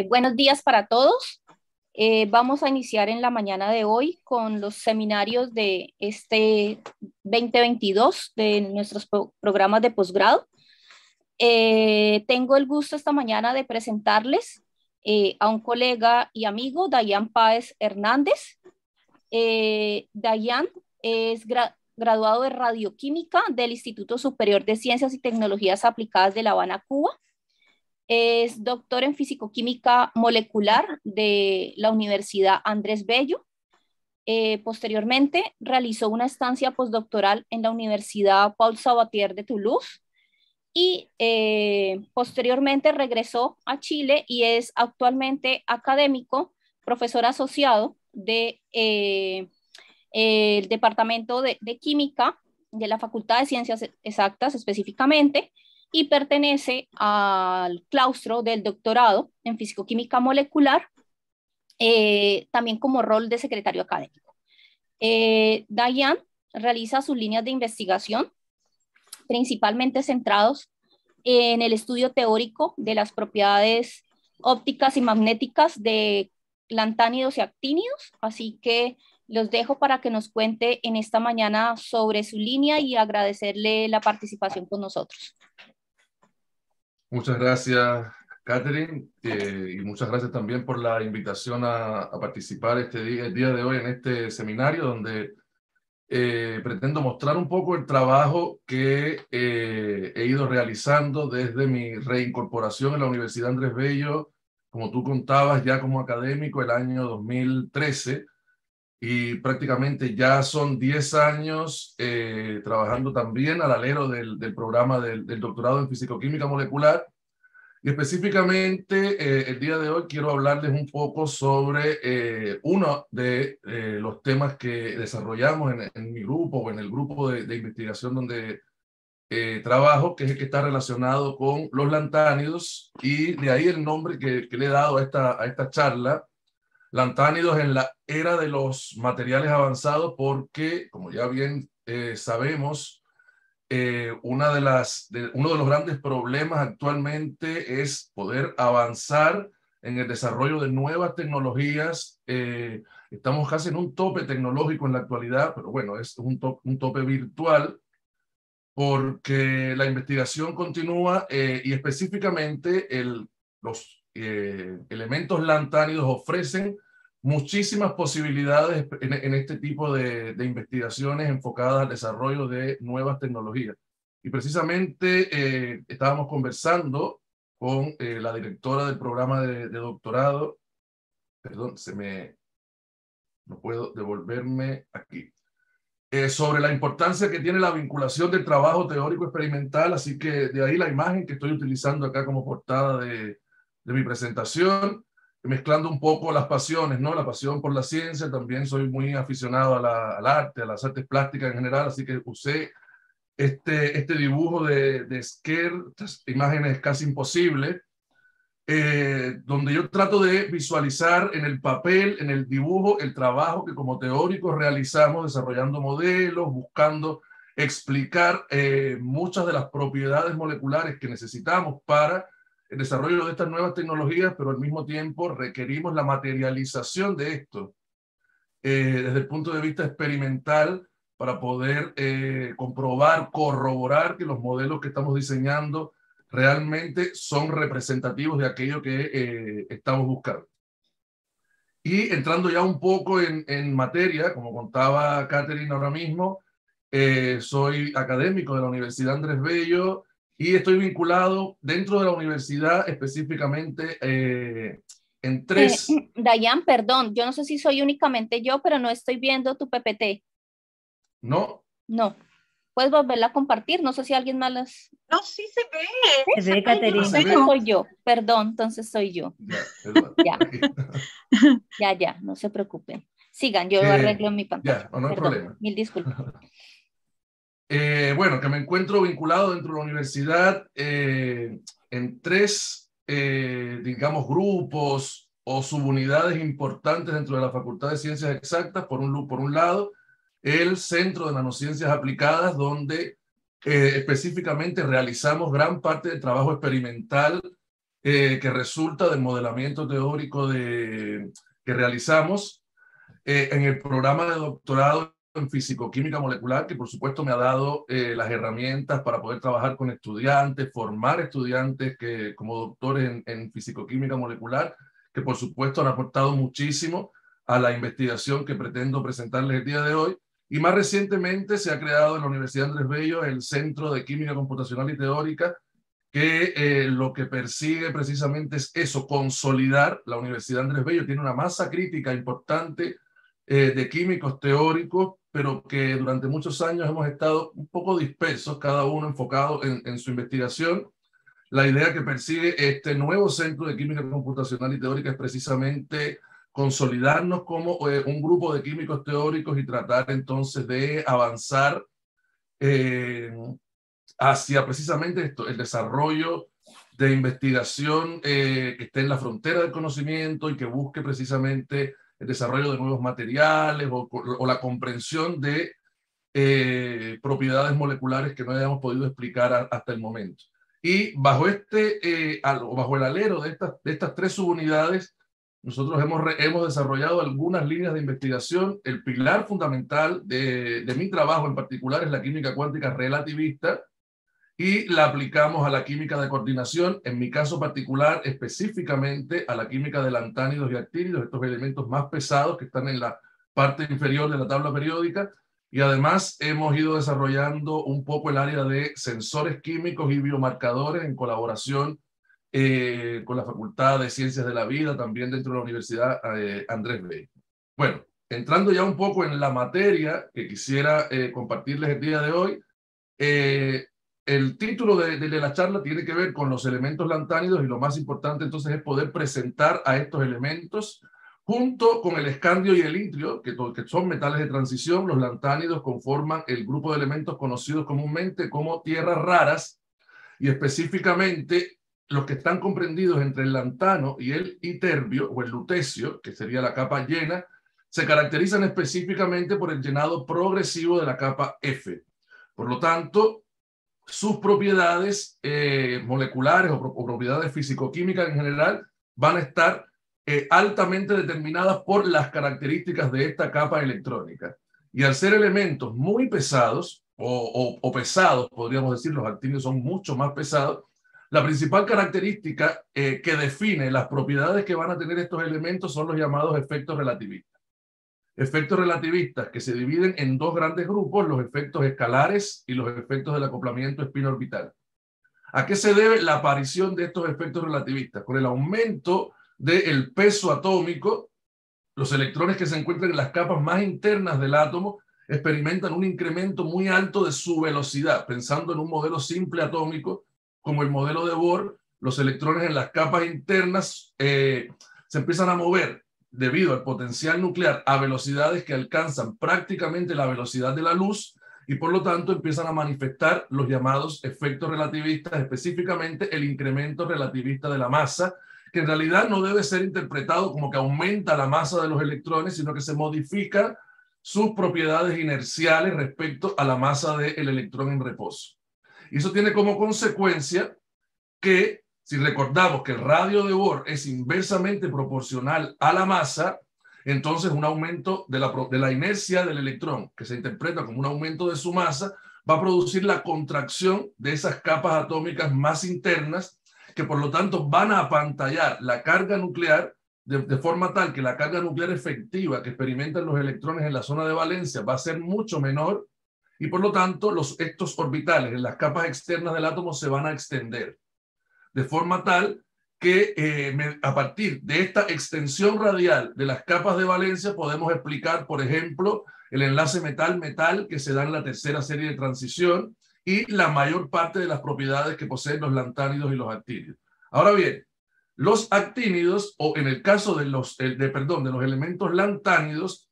Buenos días para todos. Vamos a iniciar en la mañana de hoy con los seminarios de este 2022 de nuestros programas de posgrado. Tengo el gusto esta mañana de presentarles a un colega y amigo, Dayan Páez Hernández. Dayan es graduado de Radioquímica del Instituto Superior de Ciencias y Tecnologías Aplicadas de La Habana, Cuba. Es doctor en Fisicoquímica Molecular de la Universidad Andrés Bello. Posteriormente realizó una estancia postdoctoral en la Universidad Paul Sabatier de Toulouse y posteriormente regresó a Chile y es actualmente académico, profesor asociado de el Departamento de Química de la Facultad de Ciencias Exactas específicamente, y pertenece al claustro del doctorado en Fisicoquímica Molecular, también como rol de secretario académico. Dayan realiza sus líneas de investigación principalmente centrados en el estudio teórico de las propiedades ópticas y magnéticas de lantánidos y actínidos, así que los dejo para que nos cuente en esta mañana sobre su línea y agradecerle la participación con nosotros. Muchas gracias, Catherine, y muchas gracias también por la invitación a participar el día de hoy en este seminario donde pretendo mostrar un poco el trabajo que he ido realizando desde mi reincorporación en la Universidad Andrés Bello, como tú contabas, ya como académico el año 2013, y prácticamente ya son 10 años trabajando también al alero del programa del doctorado en Fisicoquímica Molecular. Y específicamente el día de hoy quiero hablarles un poco sobre uno de los temas que desarrollamos en mi grupo o en el grupo de investigación donde trabajo, que es el que está relacionado con los lantánidos, y de ahí el nombre que le he dado a esta charla, lantánidos en la era de los materiales avanzados, porque, como ya bien sabemos, uno de los grandes problemas actualmente es poder avanzar en el desarrollo de nuevas tecnologías. Estamos casi en un tope tecnológico en la actualidad, pero bueno, es un tope virtual, porque la investigación continúa y específicamente los elementos lantánidos ofrecen muchísimas posibilidades en este tipo de investigaciones enfocadas al desarrollo de nuevas tecnologías. Y precisamente estábamos conversando con la directora del programa de doctorado. Perdón, no puedo devolverme aquí. Sobre la importancia que tiene la vinculación del trabajo teórico experimental, así que de ahí la imagen que estoy utilizando acá como portada de mi presentación, mezclando un poco las pasiones, ¿no? La pasión por la ciencia, también soy muy aficionado al arte, a las artes plásticas en general, así que usé este dibujo de Esquer, estas imágenes casi imposibles, donde yo trato de visualizar en el papel, en el dibujo, el trabajo que como teóricos realizamos desarrollando modelos, buscando explicar muchas de las propiedades moleculares que necesitamos para el desarrollo de estas nuevas tecnologías, pero al mismo tiempo requerimos la materialización de esto desde el punto de vista experimental para poder comprobar, corroborar que los modelos que estamos diseñando realmente son representativos de aquello que estamos buscando. Y entrando ya un poco en materia, como contaba Catherine ahora mismo, soy académico de la Universidad Andrés Bello y estoy vinculado dentro de la universidad específicamente en tres... Dayan, perdón, yo no sé si soy únicamente yo, pero no estoy viendo tu PPT. ¿No? No. ¿Puedes volverla a compartir? No sé si alguien más las... No, sí se ve. Se ve, Catherine. Entonces soy yo. Perdón, entonces soy yo. Ya, no se preocupen. Sigan, yo arreglo en mi pantalla. Ya, no hay problema. Mil disculpas. Bueno, que me encuentro vinculado dentro de la universidad en tres, digamos, grupos o subunidades importantes dentro de la Facultad de Ciencias Exactas. Por un lado, el Centro de Nanociencias Aplicadas, donde específicamente realizamos gran parte del trabajo experimental que resulta del modelamiento teórico que realizamos en el programa de doctorado en fisicoquímica molecular, que por supuesto me ha dado las herramientas para poder trabajar con estudiantes, formar estudiantes que, como doctores en fisicoquímica molecular, que por supuesto han aportado muchísimo a la investigación que pretendo presentarles el día de hoy. Y más recientemente se ha creado en la Universidad Andrés Bello el Centro de Química Computacional y Teórica, que lo que persigue precisamente es eso, consolidar. La Universidad Andrés Bello tiene una masa crítica importante de químicos teóricos, pero que durante muchos años hemos estado un poco dispersos, cada uno enfocado en su investigación. La idea que persigue este nuevo Centro de Química Computacional y Teórica es precisamente consolidarnos como un grupo de químicos teóricos y tratar entonces de avanzar hacia precisamente esto, el desarrollo de investigación que esté en la frontera del conocimiento y que busque precisamente el desarrollo de nuevos materiales o la comprensión de propiedades moleculares que no hayamos podido explicar hasta el momento. Y bajo bajo el alero de estas tres subunidades, nosotros hemos desarrollado algunas líneas de investigación. El pilar fundamental de mi trabajo en particular es la química cuántica relativista, y la aplicamos a la química de coordinación, en mi caso particular específicamente a la química de lantánidos y actínidos, estos elementos más pesados que están en la parte inferior de la tabla periódica. Y además hemos ido desarrollando un poco el área de sensores químicos y biomarcadores en colaboración con la Facultad de Ciencias de la Vida, también dentro de la Universidad Andrés Bello. Bueno, entrando ya un poco en la materia que quisiera compartirles el día de hoy, el título de la charla tiene que ver con los elementos lantánidos, y lo más importante entonces es poder presentar a estos elementos junto con el escandio y el itrio, que son metales de transición. Los lantánidos conforman el grupo de elementos conocidos comúnmente como tierras raras, y específicamente los que están comprendidos entre el lantano y el iterbio o el lutecio, que sería la capa llena, se caracterizan específicamente por el llenado progresivo de la capa F. Por lo tanto, sus propiedades moleculares o propiedades físico-químicas en general van a estar altamente determinadas por las características de esta capa electrónica. Y al ser elementos muy pesados, o pesados, podríamos decir, los actínidos son mucho más pesados, la principal característica que define las propiedades que van a tener estos elementos son los llamados efectos relativistas. Efectos relativistas que se dividen en dos grandes grupos, los efectos escalares y los efectos del acoplamiento espino-orbital. ¿A qué se debe la aparición de estos efectos relativistas? Con el aumento del peso atómico, los electrones que se encuentran en las capas más internas del átomo experimentan un incremento muy alto de su velocidad. Pensando en un modelo simple atómico como el modelo de Bohr, los electrones en las capas internas se empiezan a mover debido al potencial nuclear a velocidades que alcanzan prácticamente la velocidad de la luz, y por lo tanto empiezan a manifestar los llamados efectos relativistas, específicamente el incremento relativista de la masa, que en realidad no debe ser interpretado como que aumenta la masa de los electrones, sino que se modifican sus propiedades inerciales respecto a la masa del electrón en reposo. Y eso tiene como consecuencia que, si recordamos que el radio de Bohr es inversamente proporcional a la masa, entonces un aumento de la inercia del electrón, que se interpreta como un aumento de su masa, va a producir la contracción de esas capas atómicas más internas, que por lo tanto van a apantallar la carga nuclear de forma tal que la carga nuclear efectiva que experimentan los electrones en la zona de valencia va a ser mucho menor, y por lo tanto estos orbitales en las capas externas del átomo se van a extender. De forma tal que a partir de esta extensión radial de las capas de valencia podemos explicar, por ejemplo, el enlace metal-metal que se da en la tercera serie de transición y la mayor parte de las propiedades que poseen los lantánidos y los actínidos. Ahora bien, los actínidos, o en el caso de los elementos lantánidos,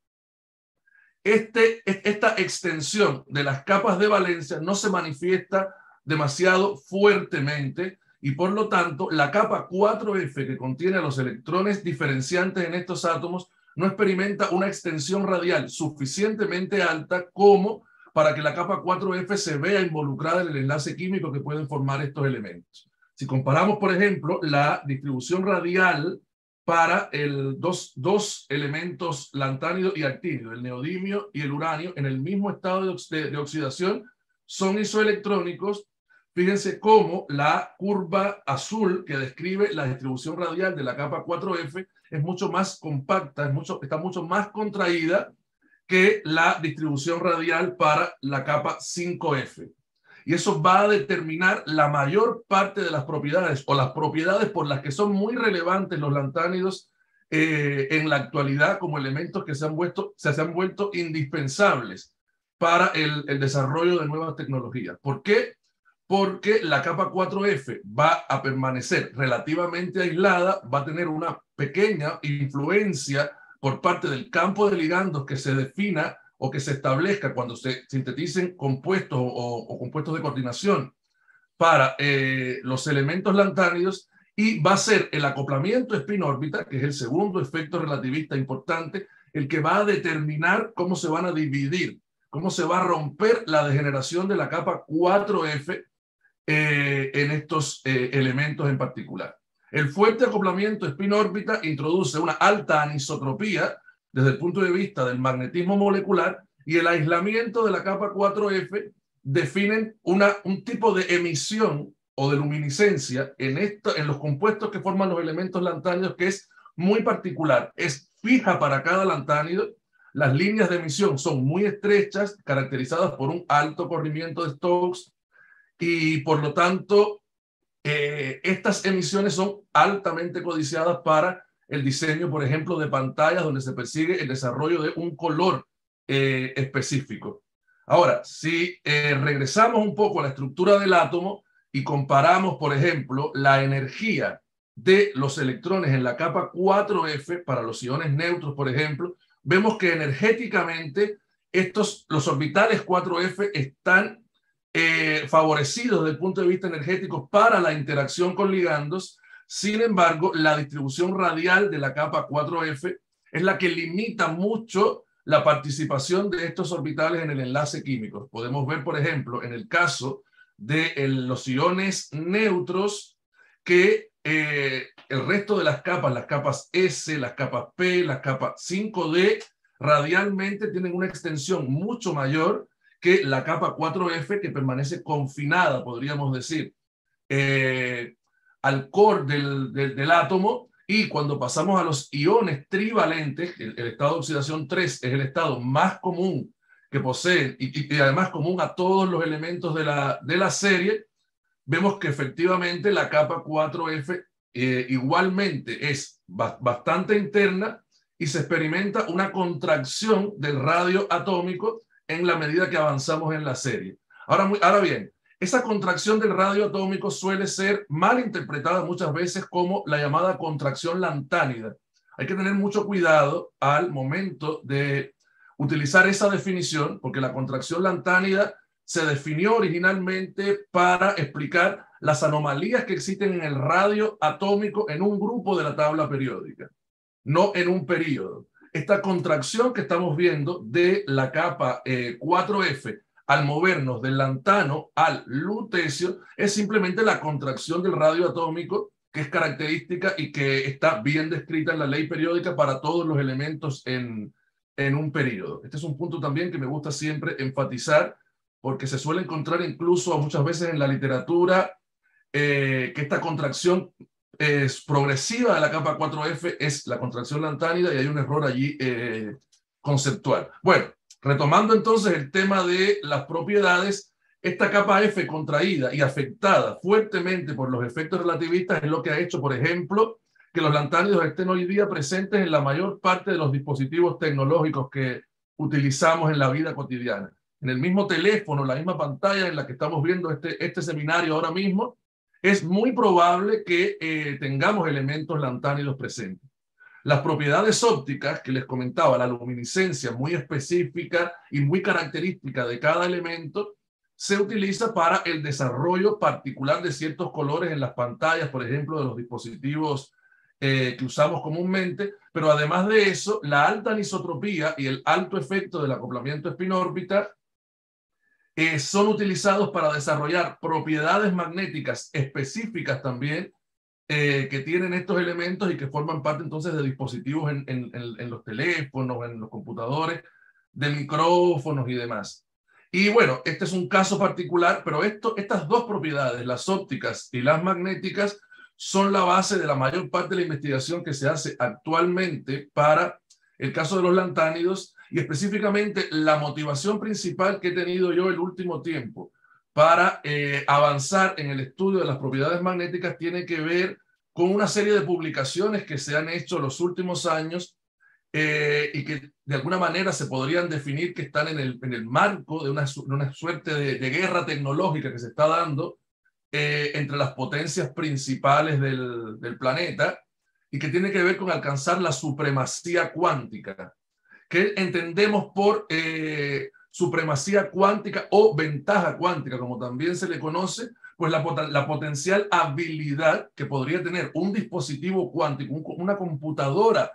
esta extensión de las capas de valencia no se manifiesta demasiado fuertemente, y por lo tanto la capa 4F, que contiene a los electrones diferenciantes en estos átomos, no experimenta una extensión radial suficientemente alta como para que la capa 4F se vea involucrada en el enlace químico que pueden formar estos elementos. Si comparamos, por ejemplo, la distribución radial para dos elementos lantánido y actínido, el neodimio y el uranio, en el mismo estado de oxidación, son isoelectrónicos. Fíjense cómo la curva azul que describe la distribución radial de la capa 4F es mucho más compacta, está mucho más contraída que la distribución radial para la capa 5F. Y eso va a determinar la mayor parte de las propiedades o las propiedades por las que son muy relevantes los lantánidos en la actualidad como elementos que se han vuelto indispensables para el desarrollo de nuevas tecnologías. ¿Por qué? Porque la capa 4F va a permanecer relativamente aislada, va a tener una pequeña influencia por parte del campo de ligandos que se defina o que se establezca cuando se sinteticen compuestos o compuestos de coordinación para los elementos lantánidos, y va a ser el acoplamiento spin-órbita, que es el segundo efecto relativista importante, el que va a determinar cómo se van a dividir, cómo se va a romper la degeneración de la capa 4F en estos elementos en particular. El fuerte acoplamiento spin-órbita introduce una alta anisotropía desde el punto de vista del magnetismo molecular, y el aislamiento de la capa 4F definen un tipo de emisión o de luminiscencia en los compuestos que forman los elementos lantánidos que es muy particular, es fija para cada lantánido. Las líneas de emisión son muy estrechas, caracterizadas por un alto corrimiento de Stokes, y por lo tanto estas emisiones son altamente codiciadas para el diseño, por ejemplo, de pantallas donde se persigue el desarrollo de un color específico. Ahora, si regresamos un poco a la estructura del átomo y comparamos, por ejemplo, la energía de los electrones en la capa 4F para los iones neutros, por ejemplo, vemos que energéticamente los orbitales 4F están favorecidos desde el punto de vista energético para la interacción con ligandos. Sin embargo, la distribución radial de la capa 4F es la que limita mucho la participación de estos orbitales en el enlace químico. Podemos ver, por ejemplo, en el caso de los iones neutros, que el resto de las capas S, las capas P, las capas 5D, radialmente tienen una extensión mucho mayor que la capa 4F, que permanece confinada, podríamos decir, al core del átomo. Y cuando pasamos a los iones trivalentes, el estado de oxidación 3 es el estado más común que poseen y además común a todos los elementos de la serie, vemos que efectivamente la capa 4F igualmente es bastante interna y se experimenta una contracción del radio atómico en la medida que avanzamos en la serie. Ahora bien, esa contracción del radio atómico suele ser mal interpretada muchas veces como la llamada contracción lantánida. Hay que tener mucho cuidado al momento de utilizar esa definición, porque la contracción lantánida se definió originalmente para explicar las anomalías que existen en el radio atómico en un grupo de la tabla periódica, no en un período. Esta contracción que estamos viendo de la capa 4F al movernos del lantano al lutecio es simplemente la contracción del radio atómico, que es característica y que está bien descrita en la ley periódica para todos los elementos en un período. Este es un punto también que me gusta siempre enfatizar, porque se suele encontrar incluso muchas veces en la literatura que esta contracción es progresiva de la capa 4F es la contracción lantánida, y hay un error allí conceptual. Bueno, retomando entonces el tema de las propiedades, esta capa F contraída y afectada fuertemente por los efectos relativistas es lo que ha hecho, por ejemplo, que los lantánidos estén hoy día presentes en la mayor parte de los dispositivos tecnológicos que utilizamos en la vida cotidiana. En el mismo teléfono, la misma pantalla en la que estamos viendo este seminario ahora mismo, es muy probable que tengamos elementos lantánidos presentes. Las propiedades ópticas que les comentaba, la luminiscencia muy específica y muy característica de cada elemento, se utiliza para el desarrollo particular de ciertos colores en las pantallas, por ejemplo, de los dispositivos que usamos comúnmente, pero además de eso, la alta anisotropía y el alto efecto del acoplamiento spin-órbita son utilizados para desarrollar propiedades magnéticas específicas también que tienen estos elementos y que forman parte entonces de dispositivos en los teléfonos, en los computadores, de micrófonos y demás. Y bueno, este es un caso particular, pero estas dos propiedades, las ópticas y las magnéticas, son la base de la mayor parte de la investigación que se hace actualmente para el caso de los lantánidos, y específicamente la motivación principal que he tenido yo el último tiempo para avanzar en el estudio de las propiedades magnéticas tiene que ver con una serie de publicaciones que se han hecho los últimos años y que de alguna manera se podrían definir que están en el marco de una suerte de guerra tecnológica que se está dando entre las potencias principales del planeta y que tiene que ver con alcanzar la supremacía cuántica, que entendemos por supremacía cuántica o ventaja cuántica, como también se le conoce, pues la potencial habilidad que podría tener un dispositivo cuántico, una computadora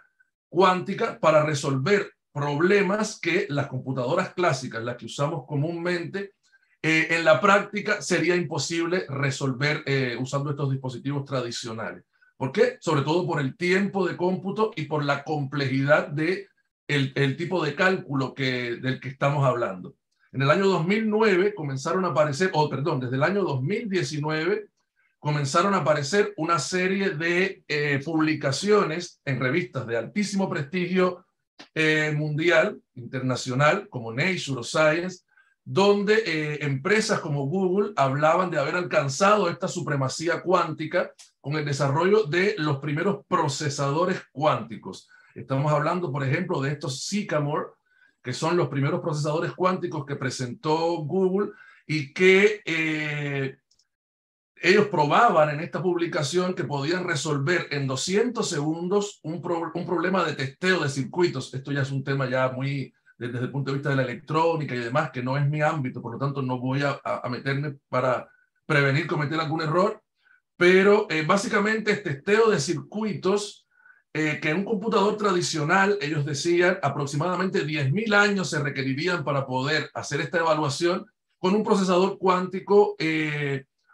cuántica para resolver problemas que las computadoras clásicas, las que usamos comúnmente, en la práctica sería imposible resolver usando estos dispositivos tradicionales. ¿Por qué? Sobre todo por el tiempo de cómputo y por la complejidad de el tipo de cálculo del que estamos hablando. En el año 2009 comenzaron a aparecer, desde el año 2019 comenzaron a aparecer una serie de publicaciones en revistas de altísimo prestigio mundial, internacional, como Nature o Science, donde empresas como Google hablaban de haber alcanzado esta supremacía cuántica con el desarrollo de los primeros procesadores cuánticos. Estamos hablando, por ejemplo, de estos Sycamore, que son los primeros procesadores cuánticos que presentó Google y que ellos probaban en esta publicación que podían resolver en 200 segundos un problema de testeo de circuitos. Esto ya es un tema ya muy desde el punto de vista de la electrónica y demás, que no es mi ámbito, por lo tanto no voy a meterme para prevenir cometer algún error, pero básicamente es testeo de circuitos que en un computador tradicional, ellos decían, aproximadamente 10.000 años se requerirían para poder hacer esta evaluación. Con un procesador cuántico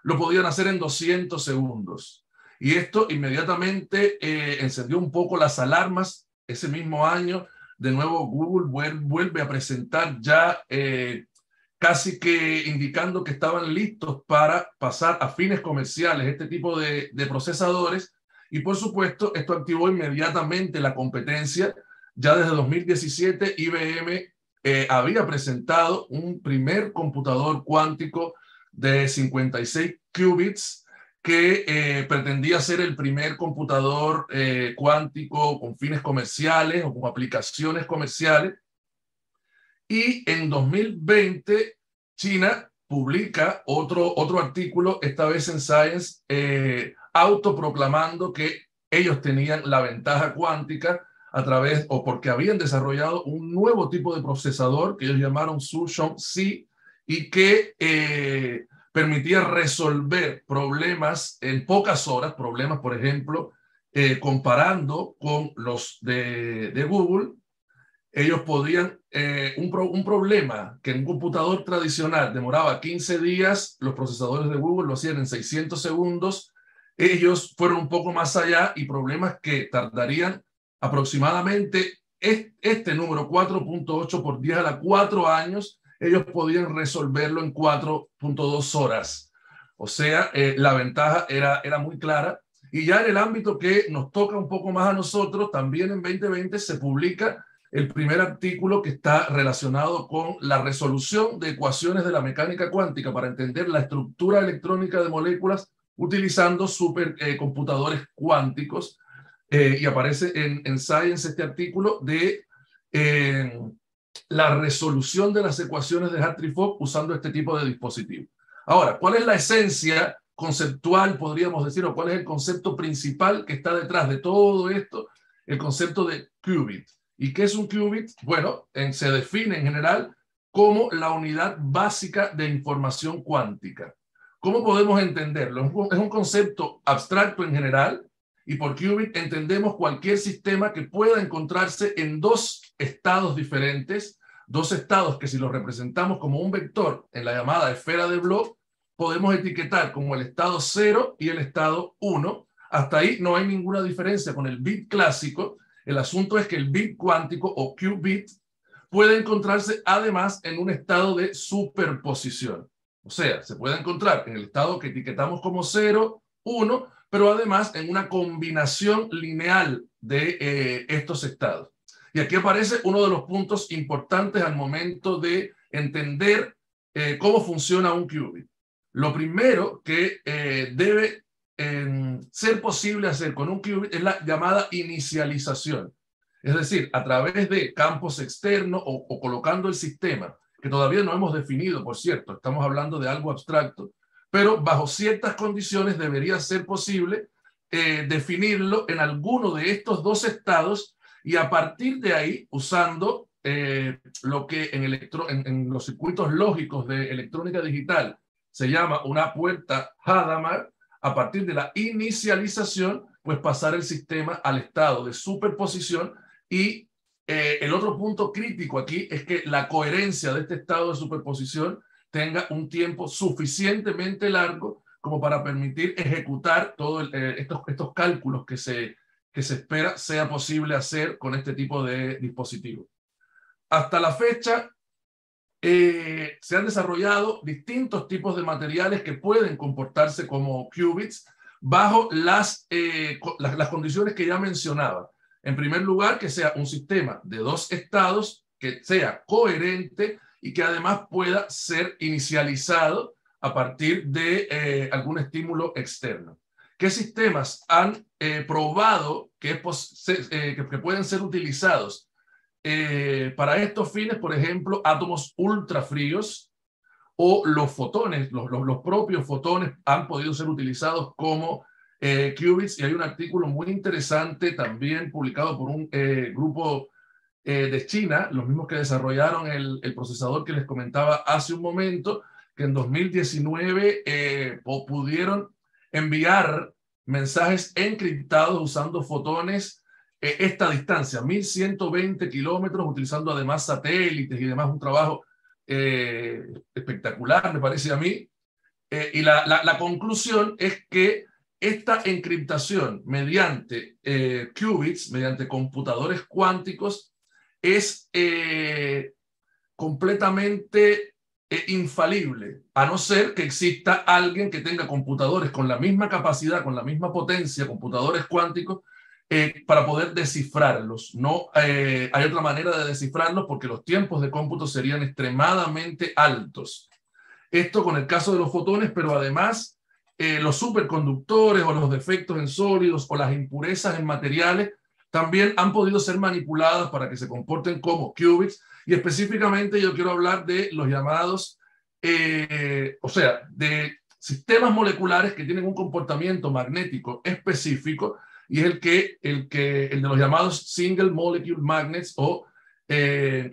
lo podían hacer en 200 segundos. Y esto inmediatamente encendió un poco las alarmas. Ese mismo año, de nuevo, Google vuelve a presentar ya casi que indicando que estaban listos para pasar a fines comerciales este tipo de procesadores. Y por supuesto, esto activó inmediatamente la competencia. Ya desde 2017, IBM había presentado un primer computador cuántico de 56 qubits que pretendía ser el primer computador cuántico con fines comerciales o con aplicaciones comerciales. Y en 2020, China publica otro artículo, esta vez en Science, autoproclamando que ellos tenían la ventaja cuántica a través, o porque habían desarrollado un nuevo tipo de procesador que ellos llamaron Sushong-C y que permitía resolver problemas en pocas horas, problemas, por ejemplo, comparando con los de Google. Ellos podían, un problema que en un computador tradicional demoraba 15 días, los procesadores de Google lo hacían en 600 segundos. Ellos fueron un poco más allá y problemas que tardarían aproximadamente este número 4.8 por 10 a la 4 años, ellos podían resolverlo en 4.2 horas. O sea, la ventaja era muy clara. Y ya en el ámbito que nos toca un poco más a nosotros, también en 2020 se publica el primer artículo que está relacionado con la resolución de ecuaciones de la mecánica cuántica para entender la estructura electrónica de moléculas utilizando supercomputadores cuánticos. Y aparece en Science este artículo de la resolución de las ecuaciones de Hartree-Fock usando este tipo de dispositivos. Ahora, ¿cuál es la esencia conceptual, podríamos decir, o cuál es el concepto principal que está detrás de todo esto? El concepto de qubit. ¿Y qué es un qubit? Bueno, se define en general como la unidad básica de información cuántica. ¿Cómo podemos entenderlo? Es un concepto abstracto en general, y por qubit entendemos cualquier sistema que pueda encontrarse en dos estados diferentes, dos estados que si los representamos como un vector en la llamada esfera de Bloch, podemos etiquetar como el estado 0 y el estado 1. Hasta ahí no hay ninguna diferencia con el bit clásico. El asunto es que el bit cuántico o qubit puede encontrarse además en un estado de superposición. O sea, se puede encontrar en el estado que etiquetamos como 0, 1, pero además en una combinación lineal de estos estados. Y aquí aparece uno de los puntos importantes al momento de entender cómo funciona un qubit. Lo primero que debe ser posible hacer con un qubit es la llamada inicialización. Es decir, a través de campos externos o colocando el sistema, que todavía no hemos definido, por cierto, estamos hablando de algo abstracto, pero bajo ciertas condiciones debería ser posible definirlo en alguno de estos dos estados y a partir de ahí, usando lo que en los circuitos lógicos de electrónica digital se llama una puerta Hadamard, a partir de la inicialización, pues pasar el sistema al estado de superposición. Y el otro punto crítico aquí es que la coherencia de este estado de superposición tenga un tiempo suficientemente largo como para permitir ejecutar todos estos cálculos que se espera sea posible hacer con este tipo de dispositivos. Hasta la fecha se han desarrollado distintos tipos de materiales que pueden comportarse como qubits bajo las condiciones que ya mencionaba. En primer lugar, que sea un sistema de dos estados, que sea coherente y que además pueda ser inicializado a partir de algún estímulo externo. ¿Qué sistemas han probado que pueden ser utilizados para estos fines? Por ejemplo, átomos ultrafríos o los fotones, los propios fotones han podido ser utilizados como qubits, y hay un artículo muy interesante también publicado por un grupo de China, los mismos que desarrollaron el procesador que les comentaba hace un momento, que en 2019 pudieron enviar mensajes encriptados usando fotones esta distancia, 1120 kilómetros, utilizando además satélites y demás, un trabajo espectacular, me parece a mí. Y la conclusión es que esta encriptación mediante qubits, mediante computadores cuánticos, es completamente infalible, a no ser que exista alguien que tenga computadores con la misma capacidad, con la misma potencia, computadores cuánticos, para poder descifrarlos. No hay otra manera de descifrarlos porque los tiempos de cómputo serían extremadamente altos. Esto con el caso de los fotones, pero además los superconductores o los defectos en sólidos o las impurezas en materiales también han podido ser manipuladas para que se comporten como qubits, y específicamente yo quiero hablar de los llamados, o sea, de sistemas moleculares que tienen un comportamiento magnético específico, y es el de los llamados single molecule magnets o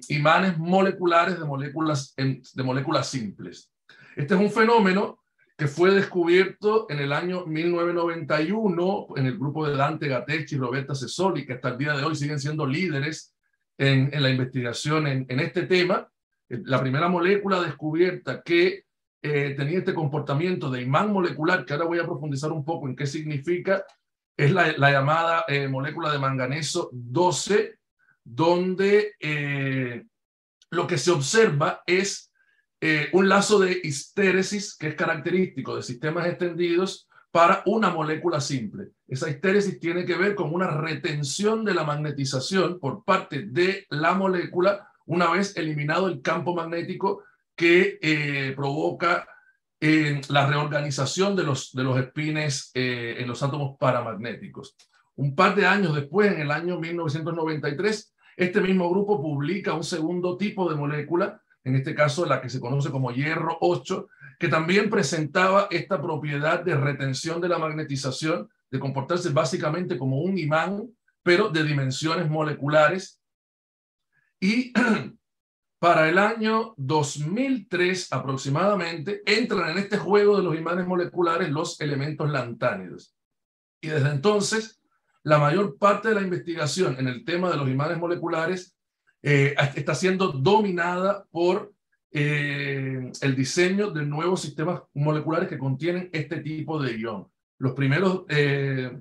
imanes moleculares de moléculas simples. Este es un fenómeno que fue descubierto en el año 1991 en el grupo de Dante Gatecci y Roberta Sessoli, que hasta el día de hoy siguen siendo líderes en la investigación en este tema. La primera molécula descubierta que tenía este comportamiento de imán molecular, que ahora voy a profundizar un poco en qué significa, es la llamada molécula de manganeso 12, donde lo que se observa es un lazo de histéresis que es característico de sistemas extendidos para una molécula simple. Esa histéresis tiene que ver con una retención de la magnetización por parte de la molécula una vez eliminado el campo magnético que provoca la reorganización de los espines en los átomos paramagnéticos. Un par de años después, en el año 1993, este mismo grupo publica un segundo tipo de molécula, en este caso la que se conoce como hierro 8, que también presentaba esta propiedad de retención de la magnetización, de comportarse básicamente como un imán, pero de dimensiones moleculares. Y para el año 2003 aproximadamente entran en este juego de los imanes moleculares los elementos lantánidos. Y desde entonces, la mayor parte de la investigación en el tema de los imanes moleculares está siendo dominada por el diseño de nuevos sistemas moleculares que contienen este tipo de ion. Los primeros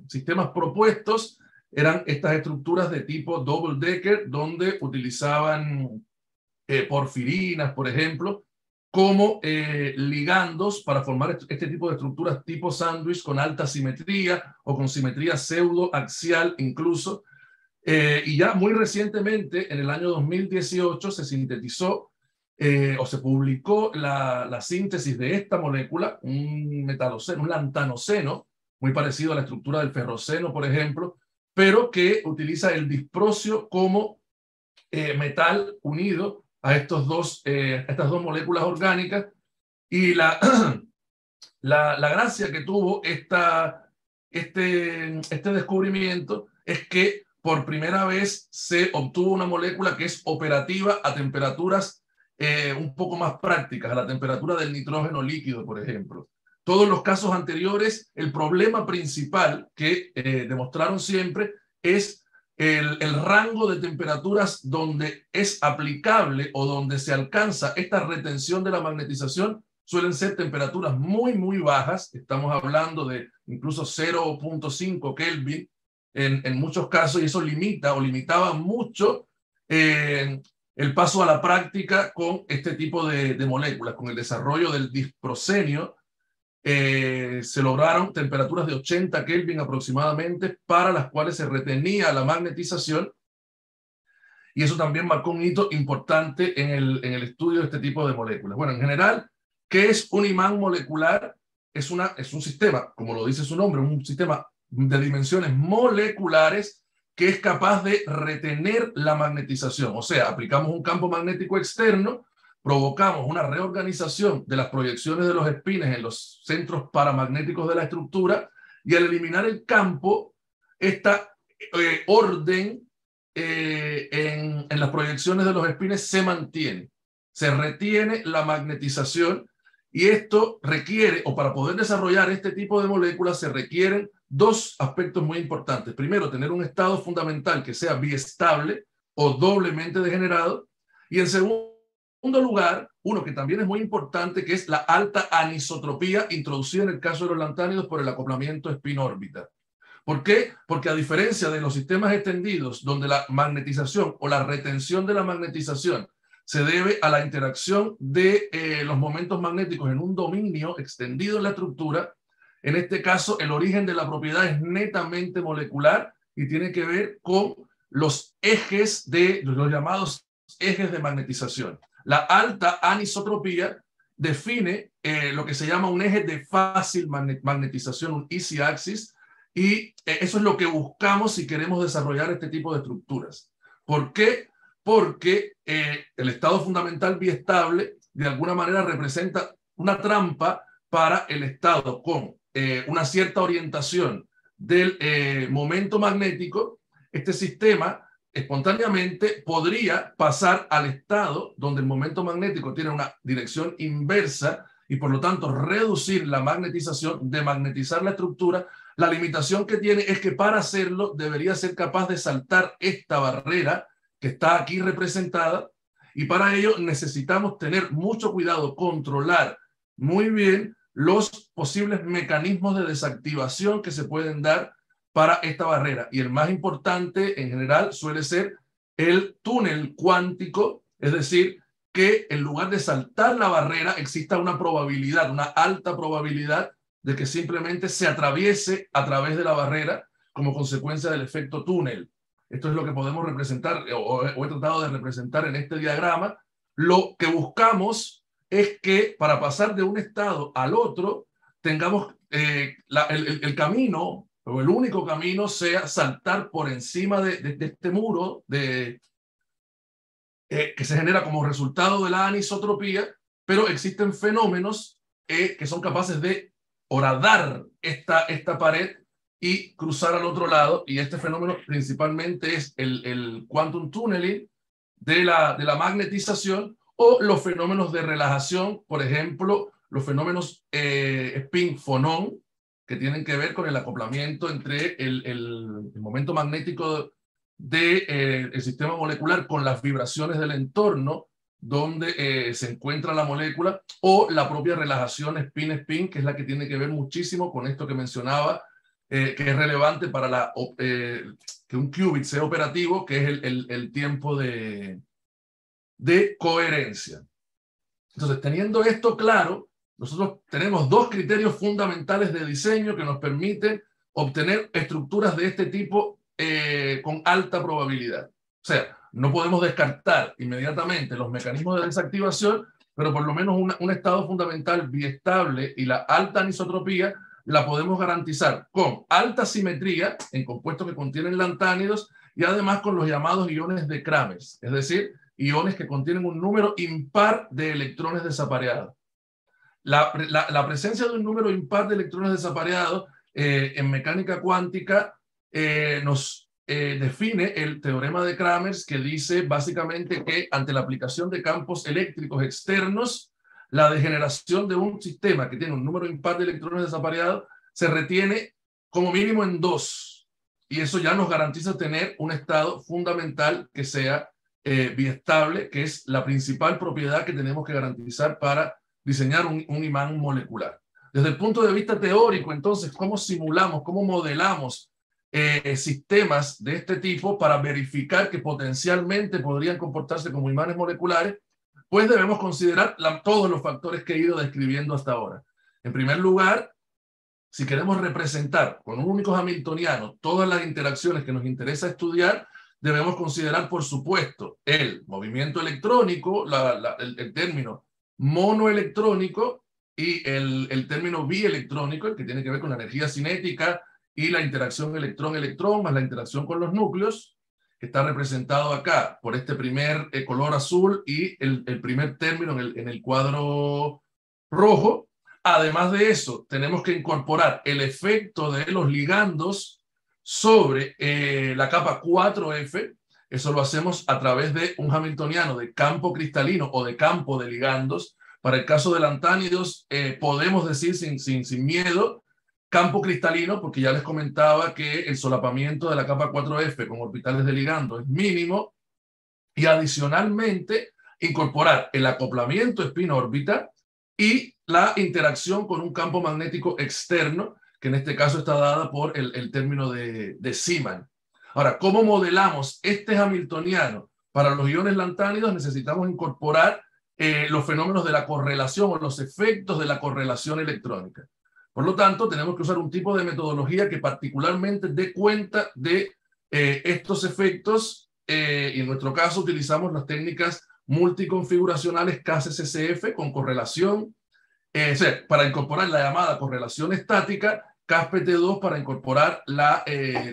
sistemas propuestos eran estas estructuras de tipo double decker, donde utilizaban porfirinas, por ejemplo, como ligandos para formar este tipo de estructuras tipo sándwich con alta simetría o con simetría pseudoaxial incluso. Y ya muy recientemente, en el año 2018, se sintetizó o se publicó la síntesis de esta molécula, un metaloceno, un lantanoceno, muy parecido a la estructura del ferroceno, por ejemplo, pero que utiliza el disprocio como metal unido a estas dos moléculas orgánicas. Y la gracia que tuvo este descubrimiento es que por primera vez se obtuvo una molécula que es operativa a temperaturas un poco más prácticas, a la temperatura del nitrógeno líquido, por ejemplo. Todos los casos anteriores, el problema principal que demostraron siempre es el rango de temperaturas donde es aplicable o donde se alcanza esta retención de la magnetización. Suelen ser temperaturas muy, muy bajas. Estamos hablando de incluso 0.5 Kelvin en muchos casos, y eso limita o limitaba mucho el paso a la práctica con este tipo de moléculas. Con el desarrollo del disprosenio, se lograron temperaturas de 80 Kelvin aproximadamente, para las cuales se retenía la magnetización, y eso también marcó un hito importante en el estudio de este tipo de moléculas. Bueno, en general, ¿qué es un imán molecular? Es un sistema, como lo dice su nombre, un sistema de dimensiones moleculares que es capaz de retener la magnetización. O sea, aplicamos un campo magnético externo, provocamos una reorganización de las proyecciones de los espines en los centros paramagnéticos de la estructura, y al eliminar el campo, esta orden en las proyecciones de los espines se mantiene. Se retiene la magnetización, y esto requiere, o para poder desarrollar este tipo de moléculas, se requieren dos aspectos muy importantes. Primero, tener un estado fundamental que sea biestable o doblemente degenerado. Y en segundo lugar, uno que también es muy importante, que es la alta anisotropía, introducida en el caso de los lantánidos por el acoplamiento espín-órbita. ¿Por qué? Porque a diferencia de los sistemas extendidos, donde la magnetización o la retención de la magnetización se debe a la interacción de los momentos magnéticos en un dominio extendido en la estructura, en este caso el origen de la propiedad es netamente molecular y tiene que ver con los ejes de los llamados ejes de magnetización. La alta anisotropía define lo que se llama un eje de fácil magnetización, un easy axis, y eso es lo que buscamos si queremos desarrollar este tipo de estructuras. ¿Por qué? Porque el estado fundamental biestable de alguna manera representa una trampa para el estado con una cierta orientación del momento magnético. Este sistema espontáneamente podría pasar al estado donde el momento magnético tiene una dirección inversa, y por lo tanto reducir la magnetización, demagnetizar la estructura. La limitación que tiene es que para hacerlo debería ser capaz de saltar esta barrera que está aquí representada, y para ello necesitamos tener mucho cuidado, controlar muy bien los posibles mecanismos de desactivación que se pueden dar para esta barrera. Y el más importante en general suele ser el túnel cuántico, es decir, que en lugar de saltar la barrera exista una probabilidad, una alta probabilidad de que simplemente se atraviese a través de la barrera como consecuencia del efecto túnel. Esto es lo que podemos representar, o he tratado de representar en este diagrama. Lo que buscamos es que para pasar de un estado al otro tengamos el camino, o el único camino sea saltar por encima de este muro que se genera como resultado de la anisotropía, pero existen fenómenos que son capaces de horadar esta pared y cruzar al otro lado, y este fenómeno principalmente es el quantum tunneling de la magnetización, o los fenómenos de relajación, por ejemplo, los fenómenos spin-fonon, que tienen que ver con el acoplamiento entre el momento magnético del sistema molecular con las vibraciones del entorno donde se encuentra la molécula, o la propia relajación spin-spin, que es la que tiene que ver muchísimo con esto que mencionaba, que es relevante para que un qubit sea operativo, que es el tiempo de coherencia. Entonces, teniendo esto claro, nosotros tenemos dos criterios fundamentales de diseño que nos permiten obtener estructuras de este tipo con alta probabilidad. O sea, no podemos descartar inmediatamente los mecanismos de desactivación, pero por lo menos un estado fundamental biestable y la alta anisotropía la podemos garantizar con alta simetría en compuestos que contienen lantánidos y además con los llamados iones de Kramers, es decir, iones que contienen un número impar de electrones desapareados. La presencia de un número impar de electrones desapareados en mecánica cuántica nos define el teorema de Kramers, que dice básicamente que ante la aplicación de campos eléctricos externos, la degeneración de un sistema que tiene un número impar de electrones desapareados se retiene como mínimo en 2. Y eso ya nos garantiza tener un estado fundamental que sea biestable, que es la principal propiedad que tenemos que garantizar para diseñar un imán molecular. Desde el punto de vista teórico, entonces, ¿cómo simulamos, cómo modelamos sistemas de este tipo para verificar que potencialmente podrían comportarse como imanes moleculares? Pues debemos considerar todos los factores que he ido describiendo hasta ahora. En primer lugar, si queremos representar con un único hamiltoniano todas las interacciones que nos interesa estudiar, debemos considerar, por supuesto, el movimiento electrónico, el término monoelectrónico y el término bielectrónico, el que tiene que ver con la energía cinética y la interacción electrón-electrón, más la interacción con los núcleos, que está representado acá por este primer color azul y el primer término en el cuadro rojo. Además de eso, tenemos que incorporar el efecto de los ligandos sobre la capa 4F. Eso lo hacemos a través de un hamiltoniano de campo cristalino o de campo de ligandos. Para el caso de lantánidos, podemos decir sin miedo campo cristalino, porque ya les comentaba que el solapamiento de la capa 4F con orbitales de ligando es mínimo, y adicionalmente incorporar el acoplamiento spin-órbita y la interacción con un campo magnético externo, que en este caso está dada por el término de Zeeman. Ahora, ¿cómo modelamos este hamiltoniano? Para los iones lantánidos necesitamos incorporar los fenómenos de la correlación o los efectos de la correlación electrónica. Por lo tanto, tenemos que usar un tipo de metodología que particularmente dé cuenta de estos efectos, y en nuestro caso utilizamos las técnicas multiconfiguracionales CAS-SCF con correlación, para incorporar la llamada correlación estática, CAS-PT2 para incorporar la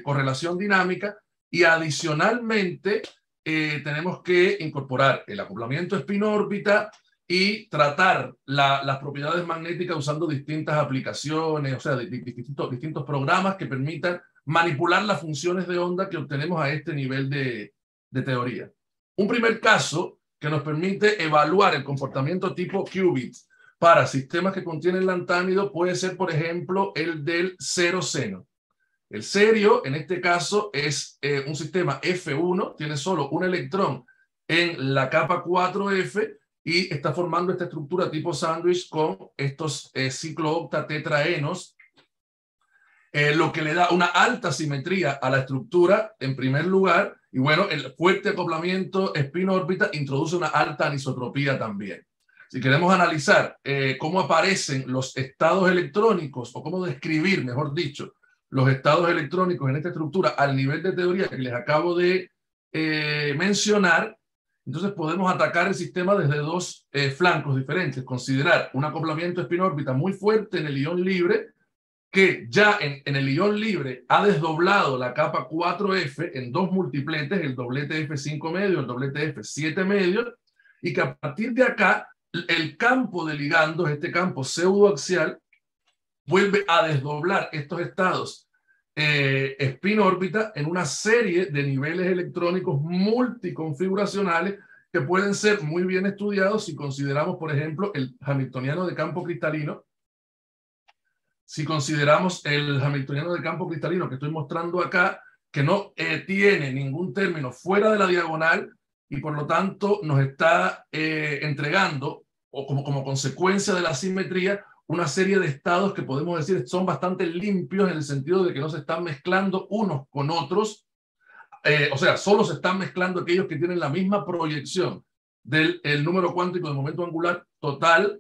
correlación dinámica, y adicionalmente tenemos que incorporar el acoplamiento spin-órbita y tratar las propiedades magnéticas usando distintas aplicaciones, o sea, distintos programas que permitan manipular las funciones de onda que obtenemos a este nivel de teoría. Un primer caso que nos permite evaluar el comportamiento tipo qubit para sistemas que contienen lantánido puede ser, por ejemplo, el del cero seno. El cerio, en este caso, es un sistema F1, tiene solo un electrón en la capa 4F y está formando esta estructura tipo sándwich con estos ciclo-octa-tetraenos, lo que le da una alta simetría a la estructura en primer lugar, y bueno, el fuerte acoplamiento spin-órbita introduce una alta anisotropía también. Si queremos analizar cómo aparecen los estados electrónicos, o cómo describir, mejor dicho, los estados electrónicos en esta estructura al nivel de teoría que les acabo de mencionar, entonces podemos atacar el sistema desde dos flancos diferentes. Considerar un acoplamiento spin-órbita muy fuerte en el ion libre, que ya en el ion libre ha desdoblado la capa 4F en dos multipletes, el doblete F5 medio, el doblete F7 medio, y que a partir de acá el campo de ligandos, este campo pseudoaxial, vuelve a desdoblar estos estados spin-órbita en una serie de niveles electrónicos multiconfiguracionales que pueden ser muy bien estudiados si consideramos, por ejemplo, el hamiltoniano de campo cristalino. Si consideramos el hamiltoniano de campo cristalino que estoy mostrando acá, que no tiene ningún término fuera de la diagonal y por lo tanto nos está entregando, o como consecuencia de la simetría, una serie de estados que podemos decir son bastante limpios en el sentido de que no se están mezclando unos con otros, o sea, solo se están mezclando aquellos que tienen la misma proyección del número cuántico del momento angular total,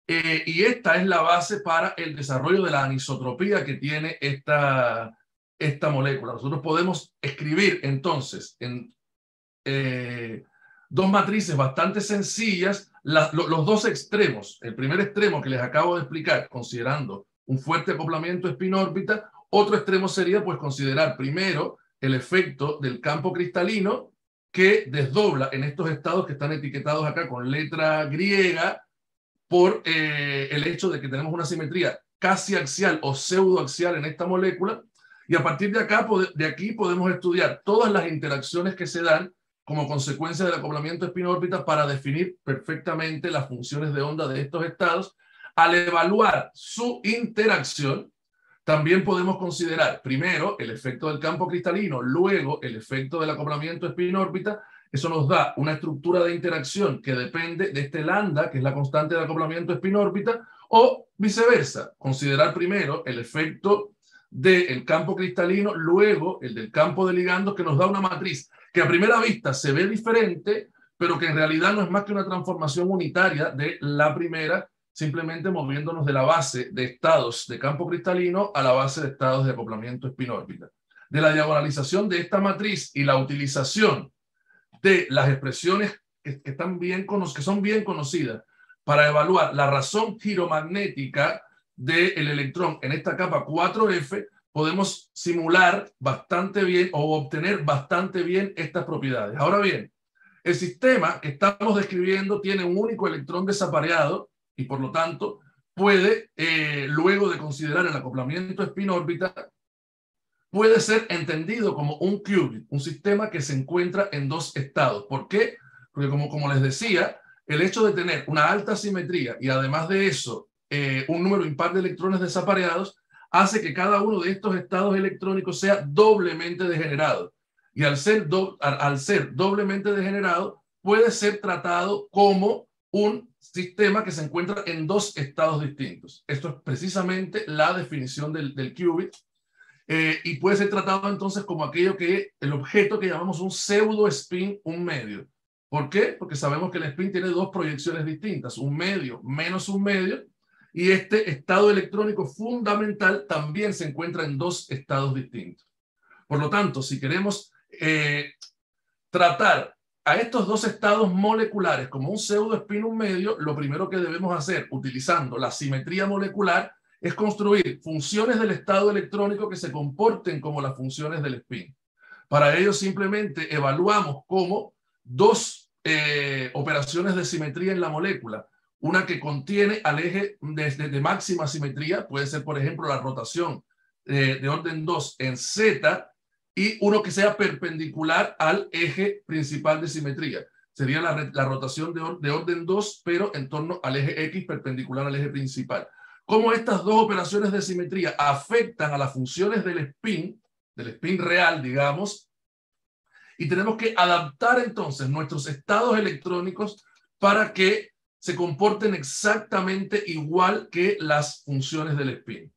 y esta es la base para el desarrollo de la anisotropía que tiene esta molécula. Nosotros podemos escribir entonces en dos matrices bastante sencillas los dos extremos. El primer extremo que les acabo de explicar, considerando un fuerte acoplamiento spin-órbita. Otro extremo sería pues considerar primero el efecto del campo cristalino que desdobla en estos estados que están etiquetados acá con letra griega por el hecho de que tenemos una simetría casi axial o pseudoaxial en esta molécula. Y a partir de aquí podemos estudiar todas las interacciones que se dan como consecuencia del acoplamiento spin-órbita para definir perfectamente las funciones de onda de estos estados. Al evaluar su interacción, también podemos considerar primero el efecto del campo cristalino, luego el efecto del acoplamiento spin-órbita. Eso nos da una estructura de interacción que depende de este lambda, que es la constante de acoplamiento spin-órbita, o viceversa, considerar primero el efecto del campo cristalino, luego el del campo de ligandos, que nos da una matriz que a primera vista se ve diferente, pero que en realidad no es más que una transformación unitaria de la primera, simplemente moviéndonos de la base de estados de campo cristalino a la base de estados de acoplamiento spin-órbita. De la diagonalización de esta matriz y la utilización de las expresiones que son bien conocidas para evaluar la razón giromagnética del electrón en esta capa 4F, podemos simular bastante bien o obtener bastante bien estas propiedades. Ahora bien, el sistema que estamos describiendo tiene un único electrón desapareado y por lo tanto puede, luego de considerar el acoplamiento spin-órbita, puede ser entendido como un qubit, un sistema que se encuentra en dos estados. ¿Por qué? Porque como les decía, el hecho de tener una alta simetría y además de eso un número impar de electrones desapareados hace que cada uno de estos estados electrónicos sea doblemente degenerado. Y al ser doblemente degenerado, puede ser tratado como un sistema que se encuentra en dos estados distintos. Esto es precisamente la definición del qubit. Y puede ser tratado entonces como el objeto que llamamos un pseudo spin, un medio. ¿Por qué? Porque sabemos que el spin tiene dos proyecciones distintas, un medio menos un medio, y este estado electrónico fundamental también se encuentra en dos estados distintos. Por lo tanto, si queremos tratar a estos dos estados moleculares como un pseudo spin, un medio, lo primero que debemos hacer, utilizando la simetría molecular, es construir funciones del estado electrónico que se comporten como las funciones del spin. Para ello simplemente evaluamos como dos operaciones de simetría en la molécula. Una que contiene al eje de máxima simetría, puede ser por ejemplo la rotación de orden 2 en Z, y uno que sea perpendicular al eje principal de simetría. Sería la rotación de orden 2, pero en torno al eje X perpendicular al eje principal. Cómo estas dos operaciones de simetría afectan a las funciones del spin real, digamos, y tenemos que adaptar entonces nuestros estados electrónicos para que se comporten exactamente igual que las funciones del spin.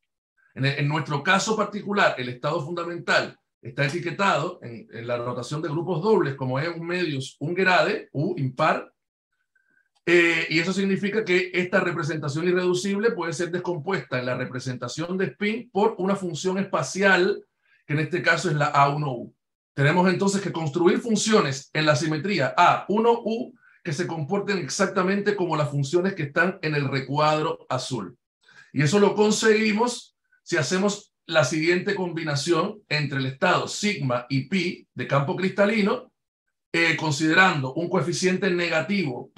En nuestro caso particular, el estado fundamental está etiquetado en la notación de grupos dobles como es un medios ungerade, U impar, y eso significa que esta representación irreducible puede ser descompuesta en la representación de spin por una función espacial, que en este caso es la A1U. Tenemos entonces que construir funciones en la simetría A1U que se comporten exactamente como las funciones que están en el recuadro azul. Y eso lo conseguimos si hacemos la siguiente combinación entre el estado sigma y pi de campo cristalino, considerando un coeficiente negativo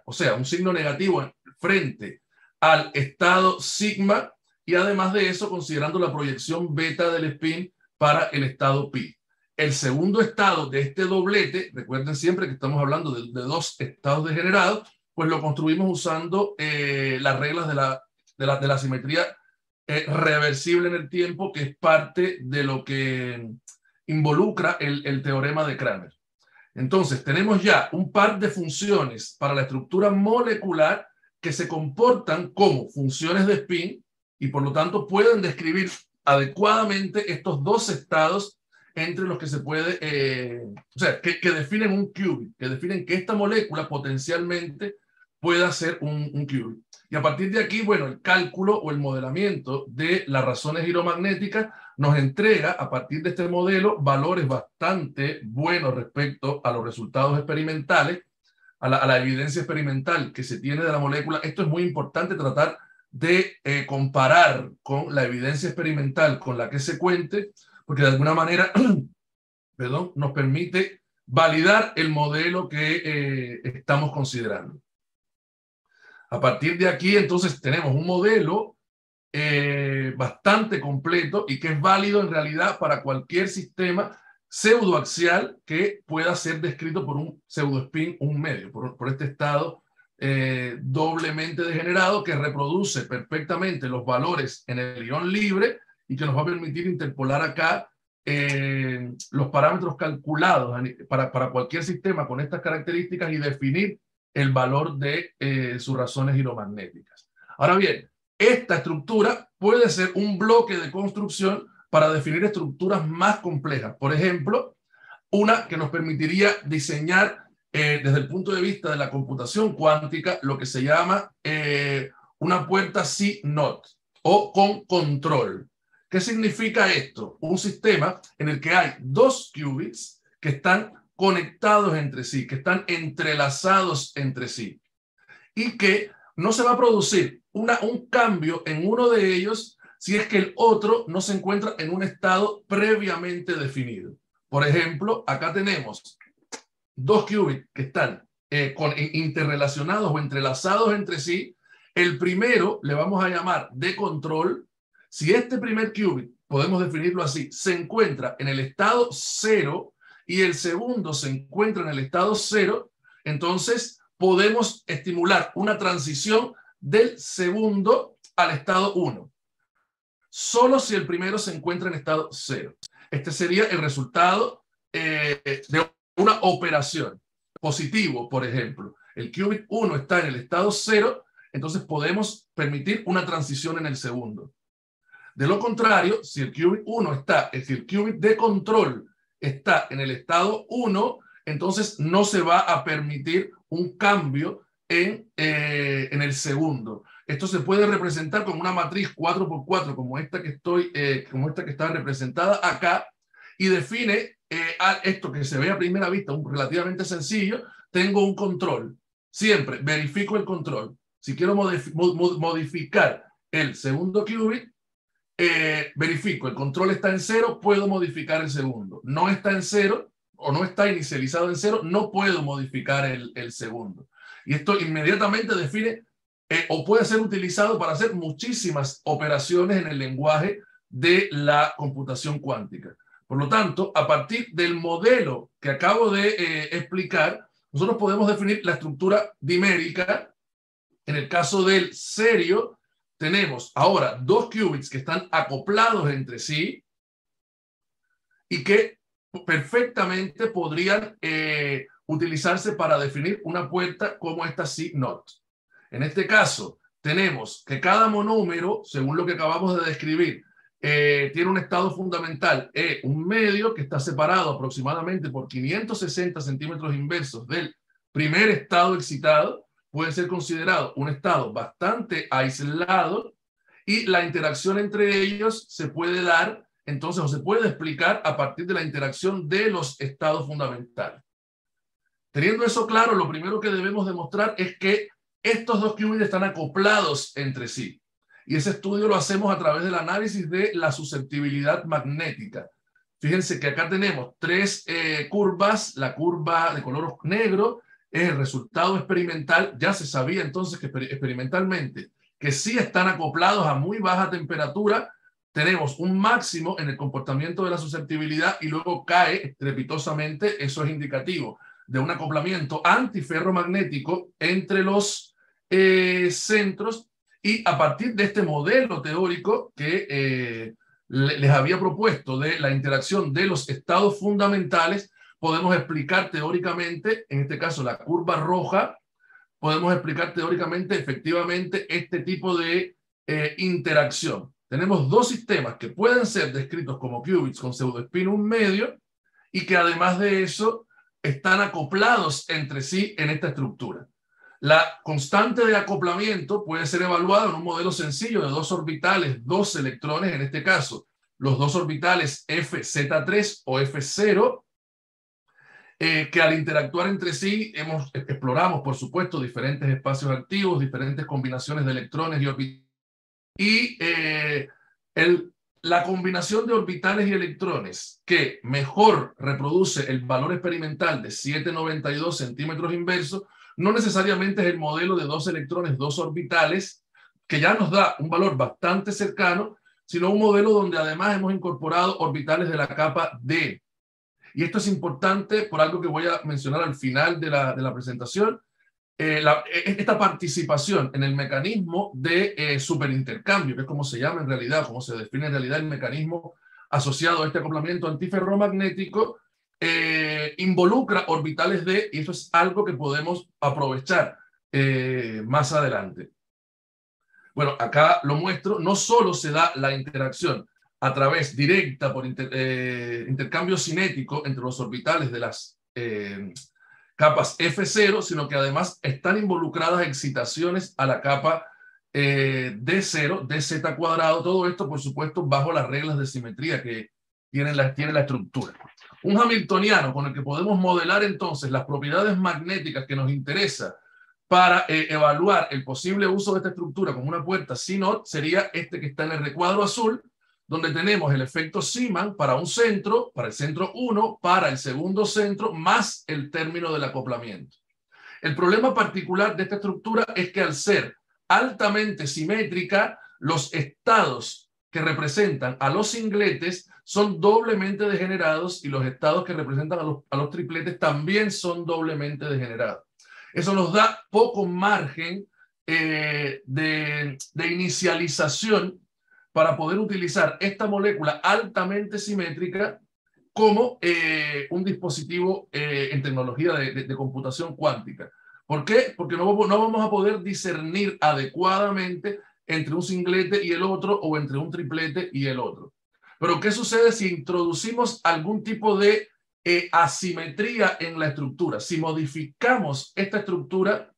o sea, un signo negativo frente al estado sigma, y además de eso considerando la proyección beta del spin para el estado pi. El segundo estado de este doblete, recuerden siempre que estamos hablando de dos estados degenerados, pues lo construimos usando las reglas de la simetría reversible en el tiempo, que es parte de lo que involucra el teorema de Cramer. Entonces, tenemos ya un par de funciones para la estructura molecular que se comportan como funciones de spin y por lo tanto pueden describir adecuadamente estos dos estados entre los que se puede, o sea, que definen un qubit, que definen que esta molécula potencialmente pueda ser un qubit. Y a partir de aquí, bueno, el cálculo o el modelamiento de las razones giromagnéticas nos entrega, a partir de este modelo, valores bastante buenos respecto a los resultados experimentales, a la evidencia experimental que se tiene de la molécula. Esto es muy importante tratar de comparar con la evidencia experimental con la que se cuente, porque de alguna manera perdón, nos permite validar el modelo que estamos considerando. A partir de aquí, entonces, tenemos un modelo bastante completo y que es válido en realidad para cualquier sistema pseudoaxial que pueda ser descrito por un pseudospin, un medio, por este estado doblemente degenerado que reproduce perfectamente los valores en el ion libre y que nos va a permitir interpolar acá los parámetros calculados para cualquier sistema con estas características y definir el valor de sus razones giromagnéticas. Ahora bien, esta estructura puede ser un bloque de construcción para definir estructuras más complejas. Por ejemplo, una que nos permitiría diseñar desde el punto de vista de la computación cuántica lo que se llama una puerta CNOT o con control. ¿Qué significa esto? Un sistema en el que hay dos qubits que están conectados entre sí, que están entrelazados entre sí y que no se va a producir un cambio en uno de ellos si es que el otro no se encuentra en un estado previamente definido. Por ejemplo, acá tenemos dos qubits que están interrelacionados o entrelazados entre sí. El primero le vamos a llamar de control. Si este primer qubit, podemos definirlo así, se encuentra en el estado 0 y el segundo se encuentra en el estado 0, entonces podemos estimular una transición del segundo al estado 1. Solo si el primero se encuentra en estado 0. Este sería el resultado de una operación. Positivo, por ejemplo. El qubit 1 está en el estado 0, entonces podemos permitir una transición en el segundo. De lo contrario, si el qubit 1 está, es decir, el qubit de control está en el estado 1, entonces no se va a permitir un cambio en el segundo. Esto se puede representar con una matriz 4x4 como esta que está representada acá y define esto que se ve a primera vista relativamente sencillo. Tengo un control. Siempre verifico el control. Si quiero modificar el segundo qubit, verifico, el control está en 0, puedo modificar el segundo. No está en 0 o no está inicializado en 0, no puedo modificar el segundo. Y esto inmediatamente define o puede ser utilizado para hacer muchísimas operaciones en el lenguaje de la computación cuántica. Por lo tanto, a partir del modelo que acabo de explicar, nosotros podemos definir la estructura dimérica. En el caso del serio, tenemos ahora dos qubits que están acoplados entre sí y que perfectamente podrían utilizarse para definir una puerta como esta CNOT. En este caso, tenemos que cada monómero, según lo que acabamos de describir, tiene un estado fundamental, un medio que está separado aproximadamente por 560 centímetros inversos del primer estado excitado. Puede ser considerado un estado bastante aislado y la interacción entre ellos se puede dar, entonces, o se puede explicar a partir de la interacción de los estados fundamentales. Teniendo eso claro, lo primero que debemos demostrar es que estos dos qubits están acoplados entre sí. Y ese estudio lo hacemos a través del análisis de la susceptibilidad magnética. Fíjense que acá tenemos tres curvas. La curva de color negro es el resultado experimental. Ya se sabía entonces que experimentalmente que sí están acoplados a muy baja temperatura. Tenemos un máximo en el comportamiento de la susceptibilidad y luego cae estrepitosamente. Eso es indicativo de un acoplamiento antiferromagnético entre los centros. Y a partir de este modelo teórico que les había propuesto de la interacción de los estados fundamentales, podemos explicar teóricamente, en este caso la curva roja, podemos explicar teóricamente efectivamente este tipo de interacción. Tenemos dos sistemas que pueden ser descritos como qubits con pseudoespín un medio y que además de eso están acoplados entre sí en esta estructura. La constante de acoplamiento puede ser evaluada en un modelo sencillo de dos orbitales, dos electrones, en este caso, los dos orbitales FZ3 o F0, que al interactuar entre sí exploramos, por supuesto, diferentes espacios activos, diferentes combinaciones de electrones y orbitales. Y la combinación de orbitales y electrones que mejor reproduce el valor experimental de 7,92 centímetros inversos no necesariamente es el modelo de dos electrones, dos orbitales, que ya nos da un valor bastante cercano, sino un modelo donde además hemos incorporado orbitales de la capa D. Y esto es importante por algo que voy a mencionar al final de la presentación. Esta participación en el mecanismo de superintercambio, que es como se llama en realidad, como se define en realidad el mecanismo asociado a este acoplamiento antiferromagnético, involucra orbitales D, y eso es algo que podemos aprovechar más adelante. Bueno, acá lo muestro, no solo se da la interacción a través directa por intercambio cinético entre los orbitales de las capas F0, sino que además están involucradas excitaciones a la capa D0, dz cuadrado, todo esto por supuesto bajo las reglas de simetría que tiene la estructura. Un hamiltoniano con el que podemos modelar entonces las propiedades magnéticas que nos interesa para evaluar el posible uso de esta estructura como una puerta CNOT sería este que está en el recuadro azul, donde tenemos el efecto Zeeman para un centro, para el centro 1, para el segundo centro, más el término del acoplamiento. El problema particular de esta estructura es que al ser altamente simétrica, los estados que representan a los singletes son doblemente degenerados y los estados que representan a los tripletes también son doblemente degenerados. Eso nos da poco margen de inicialización para poder utilizar esta molécula altamente simétrica como un dispositivo en tecnología de computación cuántica. ¿Por qué? Porque no vamos a poder discernir adecuadamente entre un singlete y el otro o entre un triplete y el otro. Pero ¿qué sucede si introducimos algún tipo de asimetría en la estructura? Si modificamos esta estructura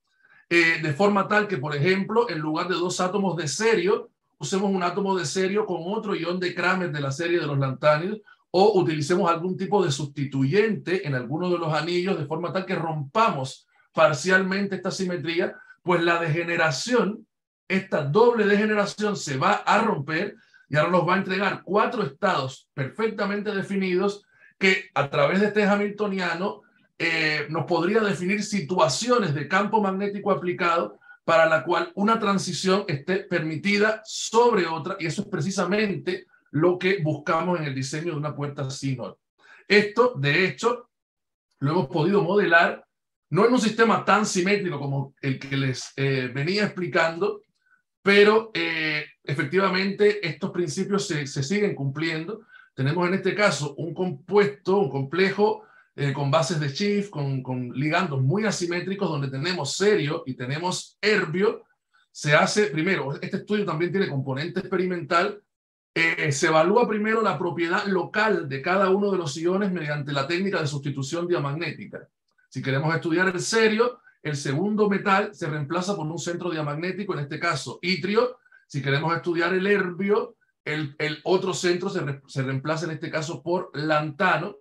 de forma tal que, por ejemplo, en lugar de dos átomos de cerio, usemos un átomo de cerio con otro ion de Kramer de la serie de los lantánidos, o utilicemos algún tipo de sustituyente en alguno de los anillos de forma tal que rompamos parcialmente esta simetría, pues la degeneración, esta doble degeneración se va a romper y ahora nos va a entregar cuatro estados perfectamente definidos que a través de este hamiltoniano nos podría definir situaciones de campo magnético aplicado para la cual una transición esté permitida sobre otra, y eso es precisamente lo que buscamos en el diseño de una puerta CNOT. Esto, de hecho, lo hemos podido modelar, no en un sistema tan simétrico como el que les venía explicando, pero efectivamente estos principios se siguen cumpliendo. Tenemos en este caso un compuesto, un complejo con bases de Schiff, con ligandos muy asimétricos, donde tenemos cerio y tenemos herbio. Se hace primero, este estudio también tiene componente experimental, se evalúa primero la propiedad local de cada uno de los iones mediante la técnica de sustitución diamagnética. Si queremos estudiar el cerio, el segundo metal se reemplaza por un centro diamagnético, en este caso itrio. Si queremos estudiar el herbio, el otro centro se reemplaza en este caso por lantano.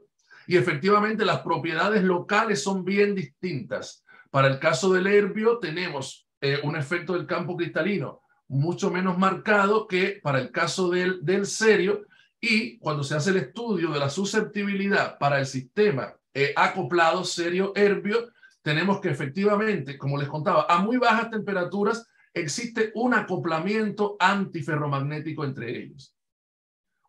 Y efectivamente las propiedades locales son bien distintas. Para el caso del herbio tenemos un efecto del campo cristalino mucho menos marcado que para el caso del cerio, y cuando se hace el estudio de la susceptibilidad para el sistema acoplado cerio-herbio, tenemos que efectivamente, como les contaba, a muy bajas temperaturas existe un acoplamiento antiferromagnético entre ellos.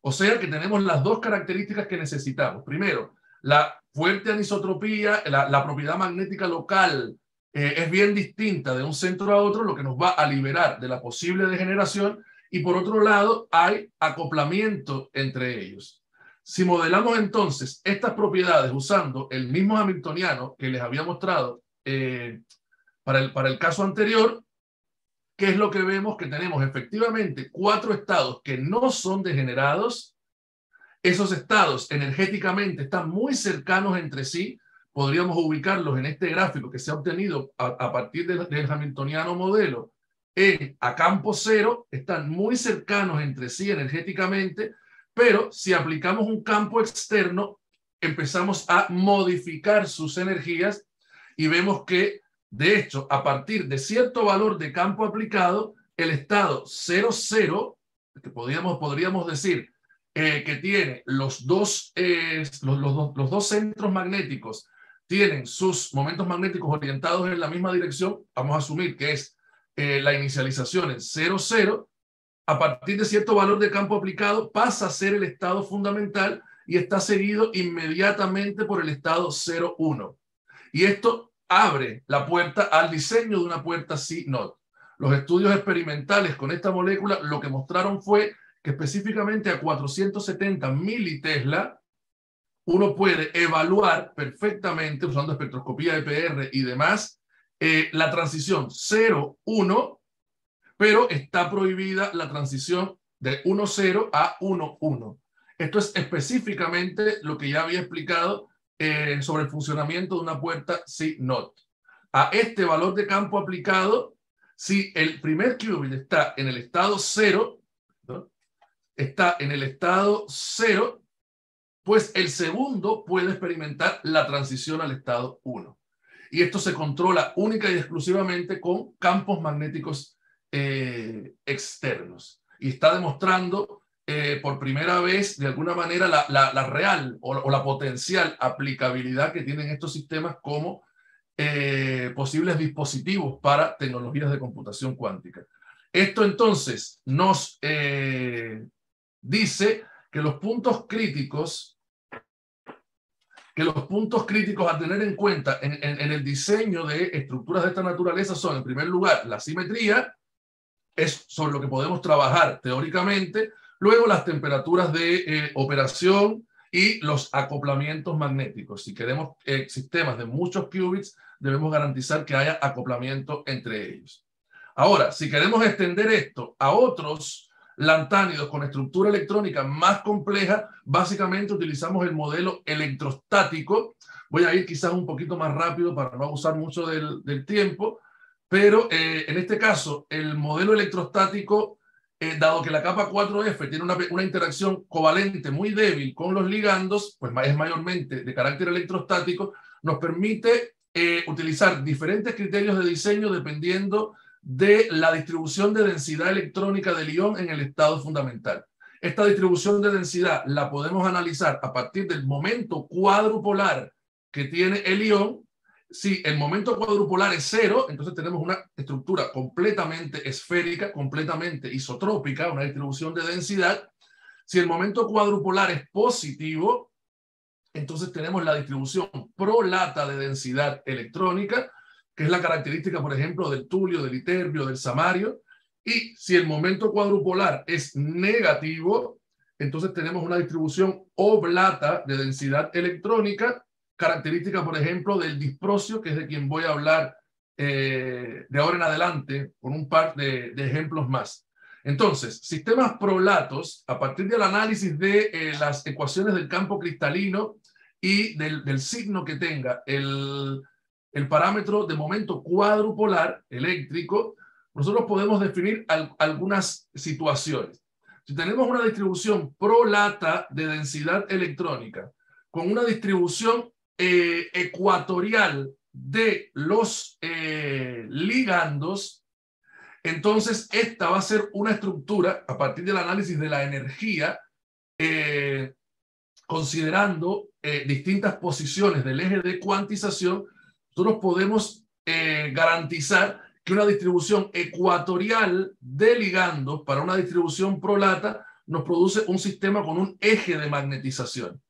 O sea que tenemos las dos características que necesitamos. Primero, la fuerte anisotropía, la propiedad magnética local es bien distinta de un centro a otro, lo que nos va a liberar de la posible degeneración, y por otro lado hay acoplamiento entre ellos. Si modelamos entonces estas propiedades usando el mismo hamiltoniano que les había mostrado para el caso anterior, ¿qué es lo que vemos? Que tenemos efectivamente 4 estados que no son degenerados. Esos estados energéticamente están muy cercanos entre sí. Podríamos ubicarlos en este gráfico que se ha obtenido a partir del hamiltoniano modelo a campo cero, están muy cercanos entre sí energéticamente, pero si aplicamos un campo externo, empezamos a modificar sus energías y vemos que, de hecho, a partir de cierto valor de campo aplicado, el estado 0,0, que podríamos decir que tiene los dos centros magnéticos, tienen sus momentos magnéticos orientados en la misma dirección, vamos a asumir que es la inicialización en 0,0, a partir de cierto valor de campo aplicado pasa a ser el estado fundamental y está seguido inmediatamente por el estado 0,1. Y esto abre la puerta al diseño de una puerta C-NOT. Los estudios experimentales con esta molécula lo que mostraron fue que específicamente a 470 militesla uno puede evaluar perfectamente, usando espectroscopía EPR y demás, la transición 0,1, pero está prohibida la transición de 1,0 a 1,1. Esto es específicamente lo que ya había explicado sobre el funcionamiento de una puerta C-NOT. A este valor de campo aplicado, si el primer qubit está en el estado 0, ¿no? Está en el estado 0, pues el segundo puede experimentar la transición al estado 1. Y esto se controla única y exclusivamente con campos magnéticos externos. Y está demostrando por primera vez, de alguna manera, la real o la potencial aplicabilidad que tienen estos sistemas como posibles dispositivos para tecnologías de computación cuántica. Esto entonces nos dice que los puntos críticos a tener en cuenta en el diseño de estructuras de esta naturaleza son, en primer lugar, la simetría, es sobre lo que podemos trabajar teóricamente, luego las temperaturas de operación y los acoplamientos magnéticos. Si queremos sistemas de muchos qubits, debemos garantizar que haya acoplamiento entre ellos. Ahora, si queremos extender esto a otros lantánidos con estructura electrónica más compleja, básicamente utilizamos el modelo electrostático. Voy a ir quizás un poquito más rápido para no abusar mucho del tiempo, pero en este caso el modelo electrostático, dado que la capa 4F tiene una interacción covalente muy débil con los ligandos, pues es mayormente de carácter electrostático, nos permite utilizar diferentes criterios de diseño dependiendo de la distribución de densidad electrónica del ion en el estado fundamental. Esta distribución de densidad la podemos analizar a partir del momento cuadrupolar que tiene el ion. Si el momento cuadrupolar es 0, entonces tenemos una estructura completamente esférica, completamente isotrópica, una distribución de densidad. Si el momento cuadrupolar es positivo, entonces tenemos la distribución prolata de densidad electrónica, que es la característica, por ejemplo, del tulio, del iterbio, del samario. Y si el momento cuadrupolar es negativo, entonces tenemos una distribución oblata de densidad electrónica, característica, por ejemplo, del disprocio, que es de quien voy a hablar de ahora en adelante, con un par de ejemplos más. Entonces, sistemas prolatos, a partir del análisis de las ecuaciones del campo cristalino y del signo que tenga el parámetro de momento cuadrupolar eléctrico, nosotros podemos definir algunas situaciones. Si tenemos una distribución prolata de densidad electrónica con una distribución ecuatorial de los ligandos, entonces esta va a ser una estructura a partir del análisis de la energía, considerando distintas posiciones del eje de cuantización. Nosotros podemos garantizar que una distribución ecuatorial de ligandos para una distribución prolata nos produce un sistema con un eje de magnetización.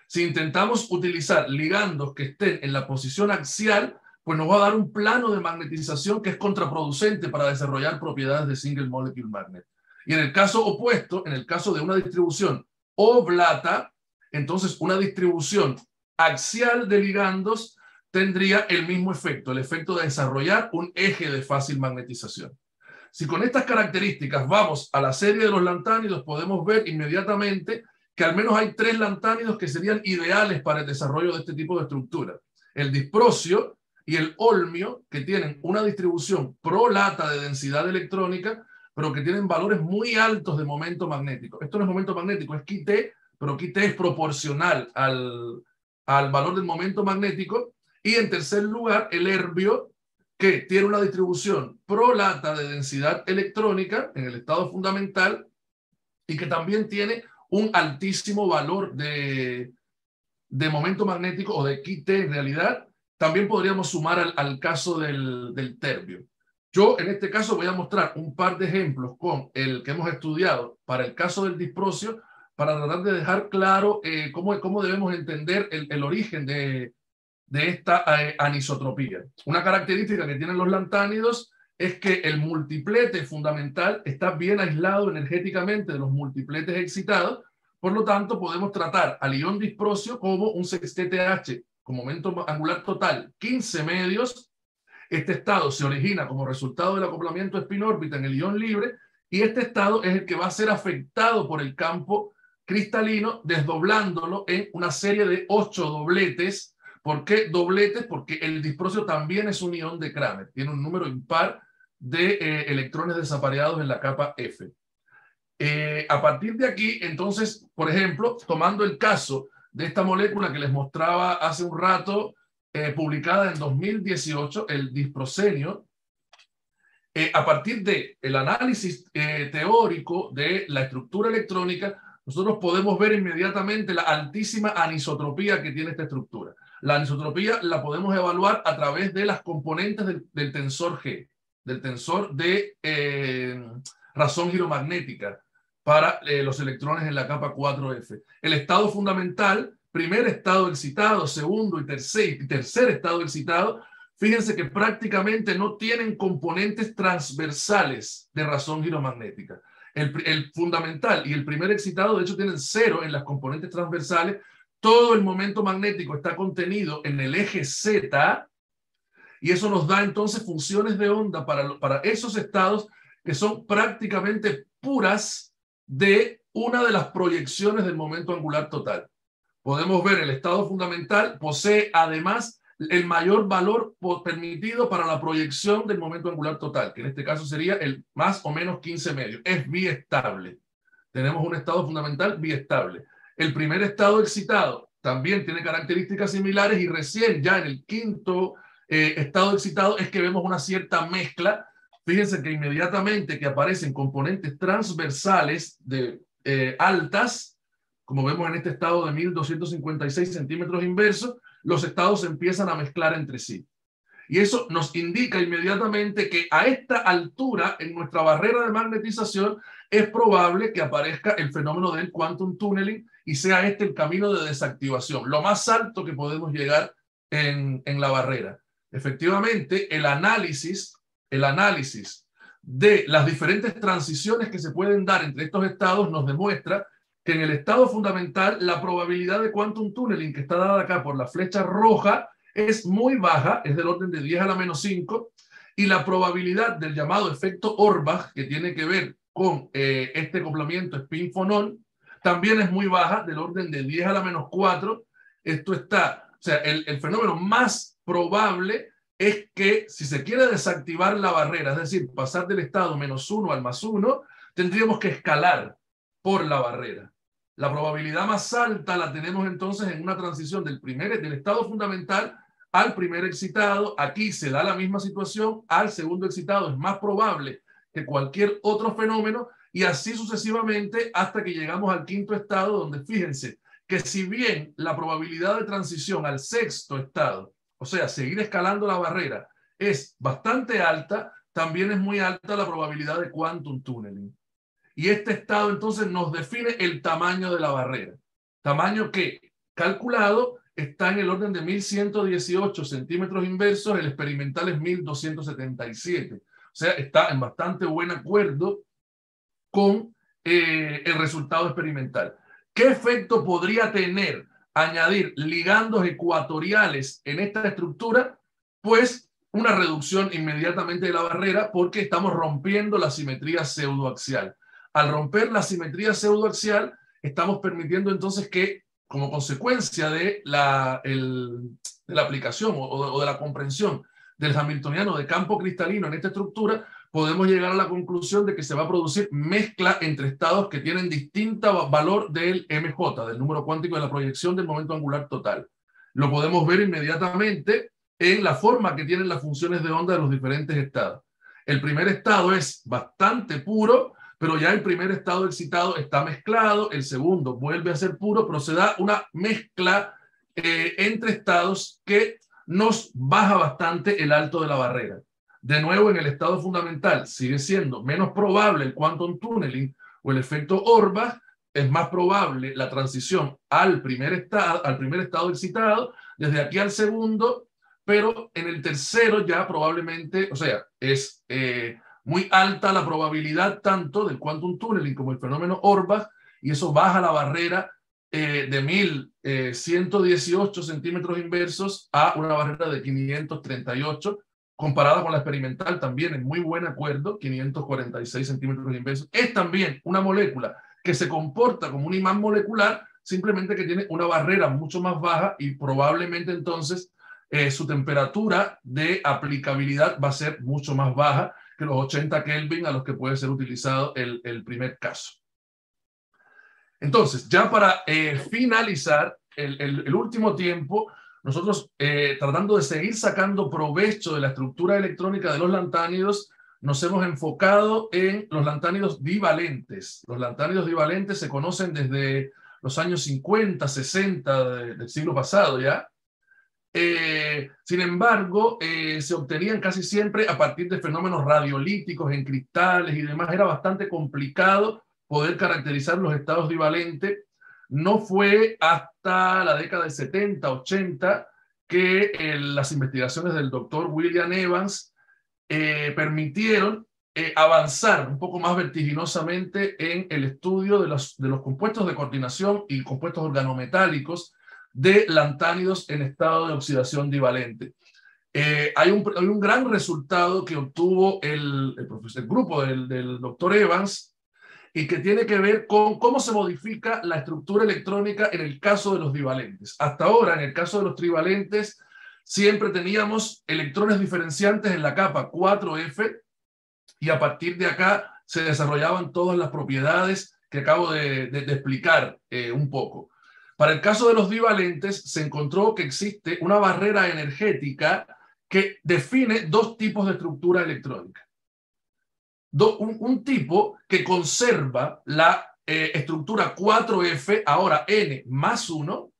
Si intentamos utilizar ligandos que estén en la posición axial, pues nos va a dar un plano de magnetización que es contraproducente para desarrollar propiedades de single molecule magnet. Y en el caso opuesto, en el caso de una distribución oblata, entonces una distribución axial de ligandos tendría el mismo efecto, el efecto de desarrollar un eje de fácil magnetización. Si con estas características vamos a la serie de los lantánidos, podemos ver inmediatamente que al menos hay 3 lantánidos que serían ideales para el desarrollo de este tipo de estructura. El disprosio y el olmio, que tienen una distribución prolata de densidad electrónica, pero que tienen valores muy altos de momento magnético. Esto no es momento magnético, es Qt, pero Qt es proporcional al valor del momento magnético. Y en tercer lugar, el erbio, que tiene una distribución prolata de densidad electrónica en el estado fundamental y que también tiene un altísimo valor de momento magnético o de Qt en realidad. También podríamos sumar al caso del terbio. Yo en este caso voy a mostrar un par de ejemplos con el que hemos estudiado para el caso del disprosio, para tratar de dejar claro cómo debemos entender el origen de esta anisotropía. Una característica que tienen los lantánidos es que el multiplete fundamental está bien aislado energéticamente de los multipletes excitados, por lo tanto podemos tratar al ion disprosio como un sextete H con momento angular total 15 medios. Este estado se origina como resultado del acoplamiento spin-órbita en el ion libre y este estado es el que va a ser afectado por el campo cristalino desdoblándolo en una serie de 8 dobletes. ¿Por qué dobletes? Porque el disprosio también es un ion de Kramer, tiene un número impar de electrones desapareados en la capa F. A partir de aquí, entonces, por ejemplo, tomando el caso de esta molécula que les mostraba hace un rato, publicada en 2018, el disprosenio, a partir del análisis teórico de la estructura electrónica, nosotros podemos ver inmediatamente la altísima anisotropía que tiene esta estructura. La anisotropía la podemos evaluar a través de las componentes del tensor G, del tensor de razón giromagnética para los electrones en la capa 4F. El estado fundamental, primer estado excitado, segundo y tercer estado excitado, fíjense que prácticamente no tienen componentes transversales de razón giromagnética. El fundamental y el primer excitado, de hecho, tienen 0 en las componentes transversales. Todo el momento magnético está contenido en el eje Z y eso nos da entonces funciones de onda para esos estados que son prácticamente puras de una de las proyecciones del momento angular total. Podemos ver el estado fundamental posee además el mayor valor permitido para la proyección del momento angular total, que en este caso sería el más o menos 15 medios. Es biestable. Tenemos un estado fundamental biestable. El primer estado excitado también tiene características similares y recién ya en el quinto estado excitado es que vemos una cierta mezcla. Fíjense que inmediatamente que aparecen componentes transversales de altas, como vemos en este estado de 1256 centímetros inversos, los estados se empiezan a mezclar entre sí. Y eso nos indica inmediatamente que a esta altura en nuestra barrera de magnetización es probable que aparezca el fenómeno del quantum tunneling y sea este el camino de desactivación, lo más alto que podemos llegar en la barrera. Efectivamente, el análisis de las diferentes transiciones que se pueden dar entre estos estados nos demuestra que en el estado fundamental la probabilidad de quantum tunneling que está dada acá por la flecha roja es muy baja, es del orden de 10 a la menos 5, y la probabilidad del llamado efecto Orbach, que tiene que ver con este acoplamiento spin-fonón, también es muy baja, del orden de 10 a la menos 4. Esto está, o sea, el fenómeno más probable es que si se quiere desactivar la barrera, es decir, pasar del estado -1 al +1, tendríamos que escalar por la barrera. La probabilidad más alta la tenemos entonces en una transición del estado fundamental al primer excitado. Aquí se da la misma situación, al segundo excitado es más probable que cualquier otro fenómeno y así sucesivamente hasta que llegamos al quinto estado, donde fíjense que si bien la probabilidad de transición al sexto estado, o sea, seguir escalando la barrera, es bastante alta, también es muy alta la probabilidad de quantum tunneling. Y este estado entonces nos define el tamaño de la barrera. Tamaño que, calculado, está en el orden de 1118 centímetros inversos, el experimental es 1277. O sea, está en bastante buen acuerdo con el resultado experimental. ¿Qué efecto podría tener añadir ligandos ecuatoriales en esta estructura? Pues una reducción inmediatamente de la barrera, porque estamos rompiendo la simetría pseudoaxial. Al romper la simetría pseudoaxial, estamos permitiendo entonces que, como consecuencia de la aplicación o de la comprensión del hamiltoniano de campo cristalino en esta estructura, podemos llegar a la conclusión de que se va a producir mezcla entre estados que tienen distinto valor del MJ, del número cuántico de la proyección del momento angular total. Lo podemos ver inmediatamente en la forma que tienen las funciones de onda de los diferentes estados. El primer estado es bastante puro, pero ya el primer estado excitado está mezclado, el segundo vuelve a ser puro, pero se da una mezcla entre estados que nos baja bastante el alto de la barrera. De nuevo, en el estado fundamental sigue siendo menos probable el quantum tunneling o el efecto Orbach, es más probable la transición al primer estado excitado, desde aquí al segundo, pero en el tercero ya probablemente, o sea, es muy alta la probabilidad tanto del quantum tunneling como el fenómeno Orbach, y eso baja la barrera de 1118 centímetros inversos a una barrera de 538, comparada con la experimental también en muy buen acuerdo, 546 centímetros inversos. Es también una molécula que se comporta como un imán molecular, simplemente que tiene una barrera mucho más baja y probablemente entonces su temperatura de aplicabilidad va a ser mucho más baja que los 80 Kelvin a los que puede ser utilizado el primer caso. Entonces, ya para finalizar el último tiempo, nosotros tratando de seguir sacando provecho de la estructura electrónica de los lantánidos, nos hemos enfocado en los lantánidos divalentes. Los lantánidos divalentes se conocen desde los años 50, 60 del siglo pasado ya. Sin embargo, se obtenían casi siempre a partir de fenómenos radiolíticos en cristales y demás. Era bastante complicado poder caracterizar los estados divalentes. No fue hasta la década de 70, 80 que las investigaciones del doctor William Evans permitieron avanzar un poco más vertiginosamente en el estudio de los compuestos de coordinación y compuestos organometálicos de lantánidos en estado de oxidación divalente. Hay un gran resultado que obtuvo el grupo del doctor Evans, y que tiene que ver con cómo se modifica la estructura electrónica en el caso de los divalentes. Hasta ahora, en el caso de los trivalentes, siempre teníamos electrones diferenciantes en la capa 4F, y a partir de acá se desarrollaban todas las propiedades que acabo de explicar un poco. Para el caso de los divalentes, se encontró que existe una barrera energética que define dos tipos de estructura electrónica. Un tipo que conserva la estructura 4F, ahora N más 1,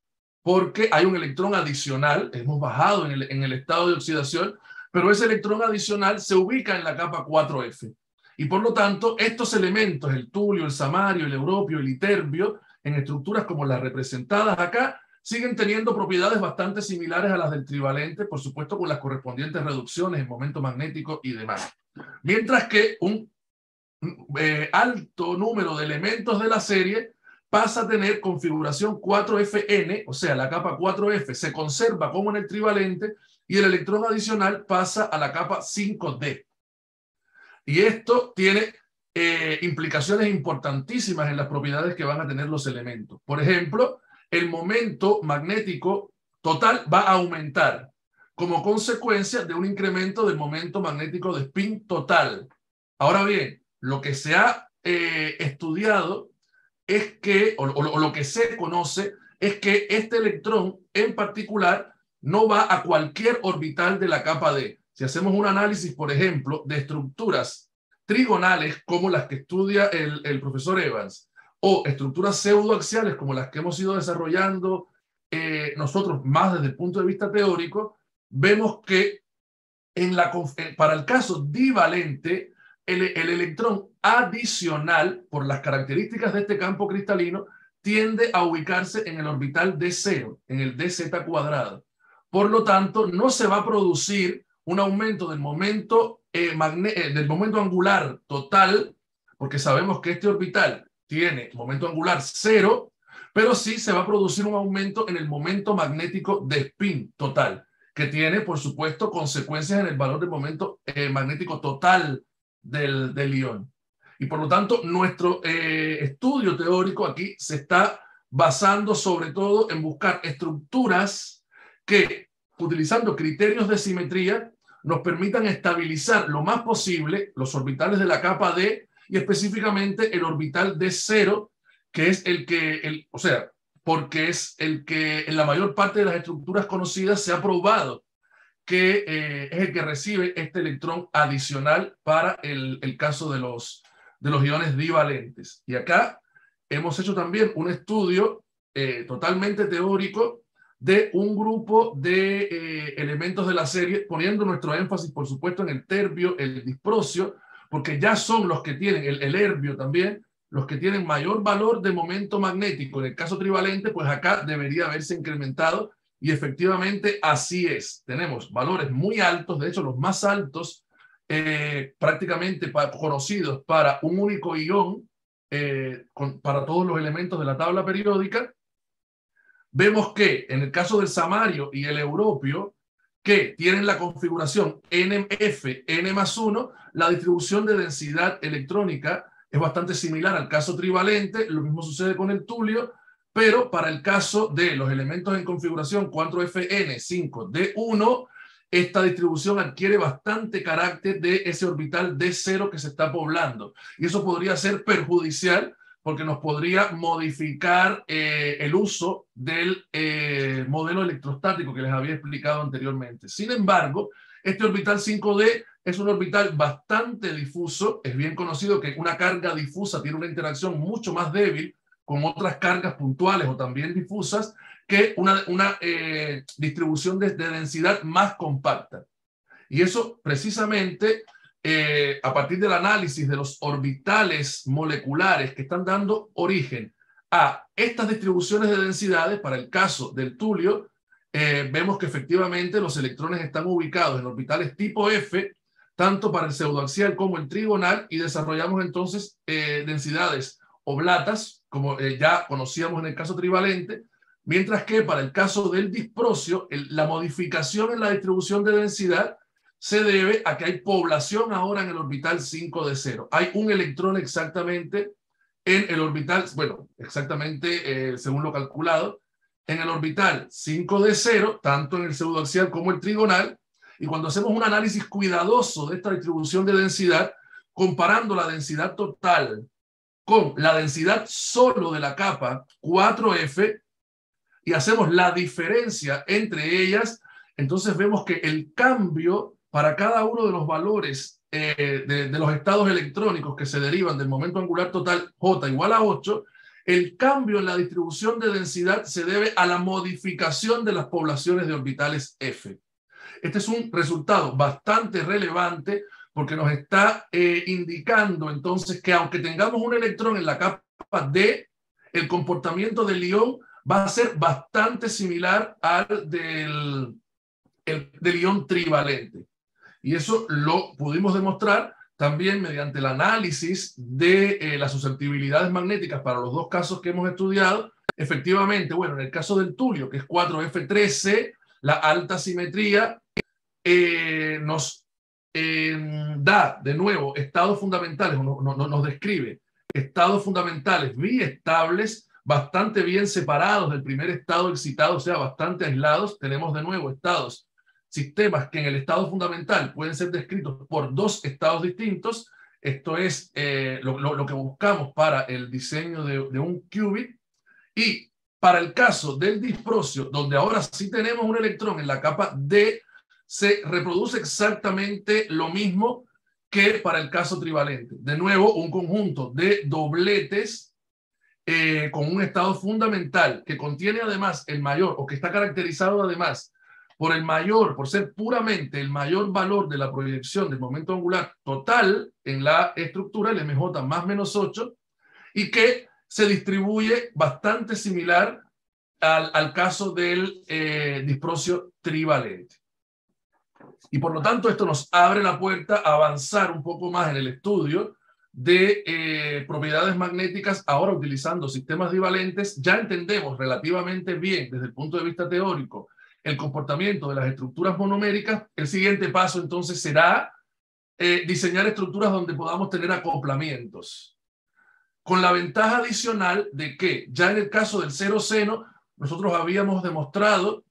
porque hay un electrón adicional, hemos bajado en el estado de oxidación, pero ese electrón adicional se ubica en la capa 4F. Y por lo tanto, estos elementos, el tulio, el samario, el europio, el iterbio, en estructuras como las representadas acá, siguen teniendo propiedades bastante similares a las del trivalente, por supuesto con las correspondientes reducciones en momento magnético y demás. Mientras que un alto número de elementos de la serie pasa a tener configuración 4FN, o sea, la capa 4F se conserva como en el trivalente y el electrón adicional pasa a la capa 5D. Y esto tiene implicaciones importantísimas en las propiedades que van a tener los elementos. Por ejemplo, el momento magnético total va a aumentar como consecuencia de un incremento del momento magnético de spin total. Ahora bien, lo que se ha estudiado es que, o lo que se conoce, es que este electrón en particular no va a cualquier orbital de la capa D. Si hacemos un análisis, por ejemplo, de estructuras trigonales como las que estudia el profesor Evans, o estructuras pseudoaxiales como las que hemos ido desarrollando nosotros más desde el punto de vista teórico, vemos que para el caso divalente, el electrón adicional, por las características de este campo cristalino, tiende a ubicarse en el orbital D0, en el dz cuadrado. Por lo tanto, no se va a producir un aumento del momento angular total, porque sabemos que este orbital tiene momento angular 0, pero sí se va a producir un aumento en el momento magnético de spin total, que tiene, por supuesto, consecuencias en el valor del momento magnético total del ion. Y por lo tanto, nuestro estudio teórico aquí se está basando sobre todo en buscar estructuras que, utilizando criterios de simetría, nos permitan estabilizar lo más posible los orbitales de la capa D y específicamente el orbital D0, que es porque es el que en la mayor parte de las estructuras conocidas se ha probado que es el que recibe este electrón adicional para el caso de los iones divalentes. Y acá hemos hecho también un estudio totalmente teórico de un grupo de elementos de la serie, poniendo nuestro énfasis, por supuesto, en el terbio, el disprocio, porque ya son los que tienen, el erbio también, los que tienen mayor valor de momento magnético. En el caso trivalente, pues acá debería haberse incrementado, y efectivamente así es. Tenemos valores muy altos, de hecho los más altos prácticamente conocidos para un único ion, para todos los elementos de la tabla periódica. Vemos que en el caso del samario y el europio, que tienen la configuración NF, N+1, la distribución de densidad electrónica es bastante similar al caso trivalente. Lo mismo sucede con el tulio, pero para el caso de los elementos en configuración 4FN5D1, esta distribución adquiere bastante carácter de ese orbital D0 que se está poblando. Y eso podría ser perjudicial porque nos podría modificar el uso del modelo electrostático que les había explicado anteriormente. Sin embargo, este orbital 5D es un orbital bastante difuso. Es bien conocido que una carga difusa tiene una interacción mucho más débil con otras cargas puntuales o también difusas que una distribución de densidad más compacta. Y eso precisamente a partir del análisis de los orbitales moleculares que están dando origen a estas distribuciones de densidades, para el caso del tulio, vemos que efectivamente los electrones están ubicados en orbitales tipo F, tanto para el pseudoaxial como el trigonal, y desarrollamos entonces densidades oblatas, como ya conocíamos en el caso trivalente, mientras que para el caso del disprocio, la modificación en la distribución de densidad se debe a que hay población ahora en el orbital 5D0. Hay un electrón exactamente en el orbital, bueno, exactamente según lo calculado, en el orbital 5D0, tanto en el pseudoaxial como el trigonal, y cuando hacemos un análisis cuidadoso de esta distribución de densidad, comparando la densidad total con la densidad solo de la capa 4F, y hacemos la diferencia entre ellas, entonces vemos que el cambio para cada uno de los valores de los estados electrónicos que se derivan del momento angular total J igual a 8, el cambio en la distribución de densidad se debe a la modificación de las poblaciones de orbitales F. Este es un resultado bastante relevante porque nos está indicando entonces que aunque tengamos un electrón en la capa D, el comportamiento del ion va a ser bastante similar al del ion trivalente. Y eso lo pudimos demostrar también mediante el análisis de las susceptibilidades magnéticas para los dos casos que hemos estudiado. Efectivamente, bueno, en el caso del tulio, que es 4F13, la alta simetría nos da de nuevo estados fundamentales, nos describe estados fundamentales biestables, bastante bien separados del primer estado excitado, o sea, bastante aislados. Tenemos de nuevo sistemas que en el estado fundamental pueden ser descritos por dos estados distintos. Esto es lo que buscamos para el diseño de un qubit. Y para el caso del disprocio, donde ahora sí tenemos un electrón en la capa D, se reproduce exactamente lo mismo que para el caso trivalente. De nuevo, un conjunto de dobletes con un estado fundamental que contiene además el mayor, o que está caracterizado además por ser puramente el mayor valor de la proyección del momento angular total en la estructura, el MJ más menos 8, y que se distribuye bastante similar al caso del disprosio trivalente. Y por lo tanto esto nos abre la puerta a avanzar un poco más en el estudio de propiedades magnéticas, ahora utilizando sistemas divalentes. Ya entendemos relativamente bien desde el punto de vista teórico el comportamiento de las estructuras monoméricas. El siguiente paso entonces será diseñar estructuras donde podamos tener acoplamientos, con la ventaja adicional de que ya en el caso del cero seno nosotros habíamos demostrado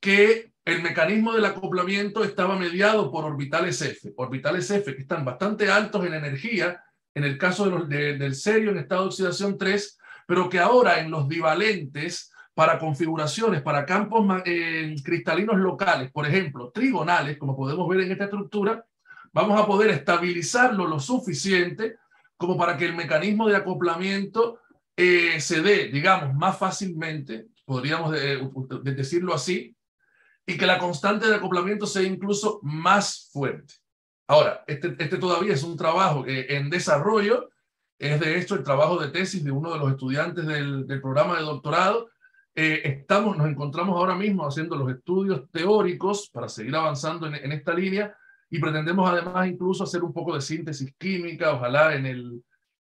que el mecanismo del acoplamiento estaba mediado por orbitales F que están bastante altos en energía en el caso del cerio en estado de oxidación 3, pero que ahora en los divalentes, para configuraciones, para campos cristalinos locales, por ejemplo, trigonales, como podemos ver en esta estructura, vamos a poder estabilizarlo lo suficiente como para que el mecanismo de acoplamiento se dé, digamos, más fácilmente, podríamos decirlo así, y que la constante de acoplamiento sea incluso más fuerte. Ahora, este todavía es un trabajo en desarrollo, es de hecho el trabajo de tesis de uno de los estudiantes del programa de doctorado. Nos encontramos ahora mismo haciendo los estudios teóricos para seguir avanzando en esta línea, y pretendemos además incluso hacer un poco de síntesis química, ojalá en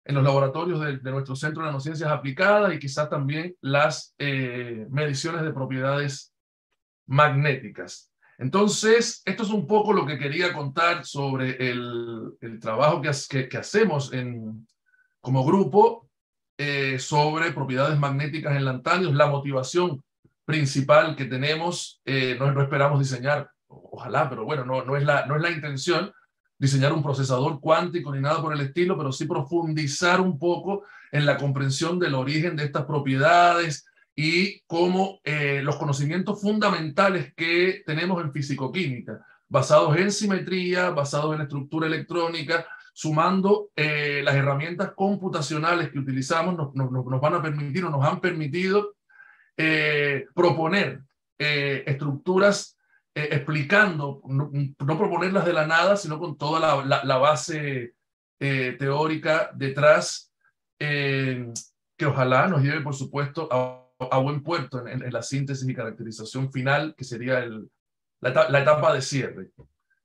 los laboratorios de nuestro Centro de Nanociencias Aplicadas, y quizás también las mediciones de propiedades magnéticas. Entonces, esto es un poco lo que quería contar sobre el trabajo que hacemos como grupo sobre propiedades magnéticas en lantáneos, la motivación principal que tenemos. No esperamos diseñar, ojalá, pero bueno, no es la intención diseñar un procesador cuántico ni nada por el estilo, pero sí profundizar un poco en la comprensión del origen de estas propiedades y cómo los conocimientos fundamentales que tenemos en fisicoquímica, basados en simetría, basados en estructura electrónica, sumando las herramientas computacionales que utilizamos, nos van a permitir o nos han permitido proponer estructuras explicando, no proponerlas de la nada, sino con toda la base teórica detrás, que ojalá nos lleve, por supuesto, a buen puerto en la síntesis y caracterización final, que sería la etapa de cierre.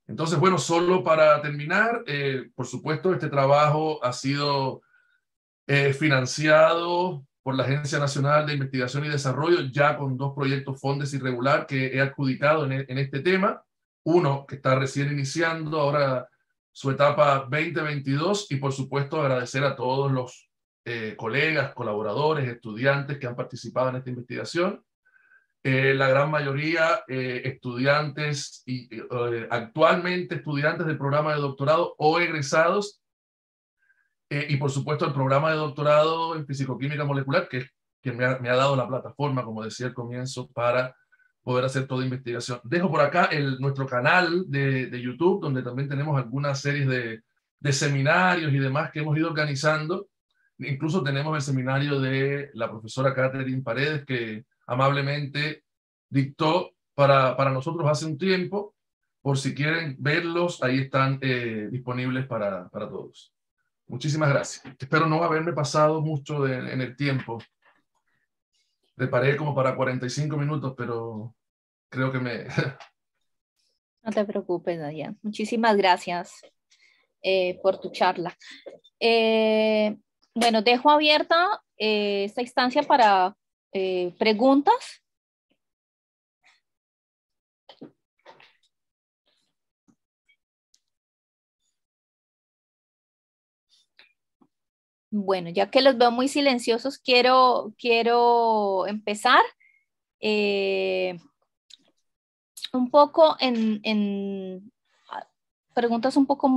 Entonces, bueno, solo para terminar, por supuesto, este trabajo ha sido financiado por la Agencia Nacional de Investigación y Desarrollo, ya con 2 proyectos Fondes Irregular que he adjudicado en este tema. Uno que está recién iniciando ahora su etapa 2022, y por supuesto agradecer a todos los colegas, colaboradores, estudiantes que han participado en esta investigación. La gran mayoría estudiantes y actualmente estudiantes del programa de doctorado o egresados, y por supuesto el programa de doctorado en fisicoquímica molecular, que es quien me ha dado la plataforma, como decía al comienzo, para poder hacer toda investigación. Dejo por acá nuestro canal de YouTube, donde también tenemos algunas series de seminarios y demás que hemos ido organizando. Incluso tenemos el seminario de la profesora Catherine Paredes, que amablemente dictó para nosotros hace un tiempo. Por si quieren verlos, ahí están disponibles para todos. Muchísimas gracias. Espero no haberme pasado mucho en el tiempo. Preparé como para 45 minutos, pero creo que No te preocupes, Dayan. Muchísimas gracias por tu charla. Bueno, dejo abierta esta instancia para preguntas. Bueno, ya que los veo muy silenciosos, quiero empezar un poco en preguntas un poco un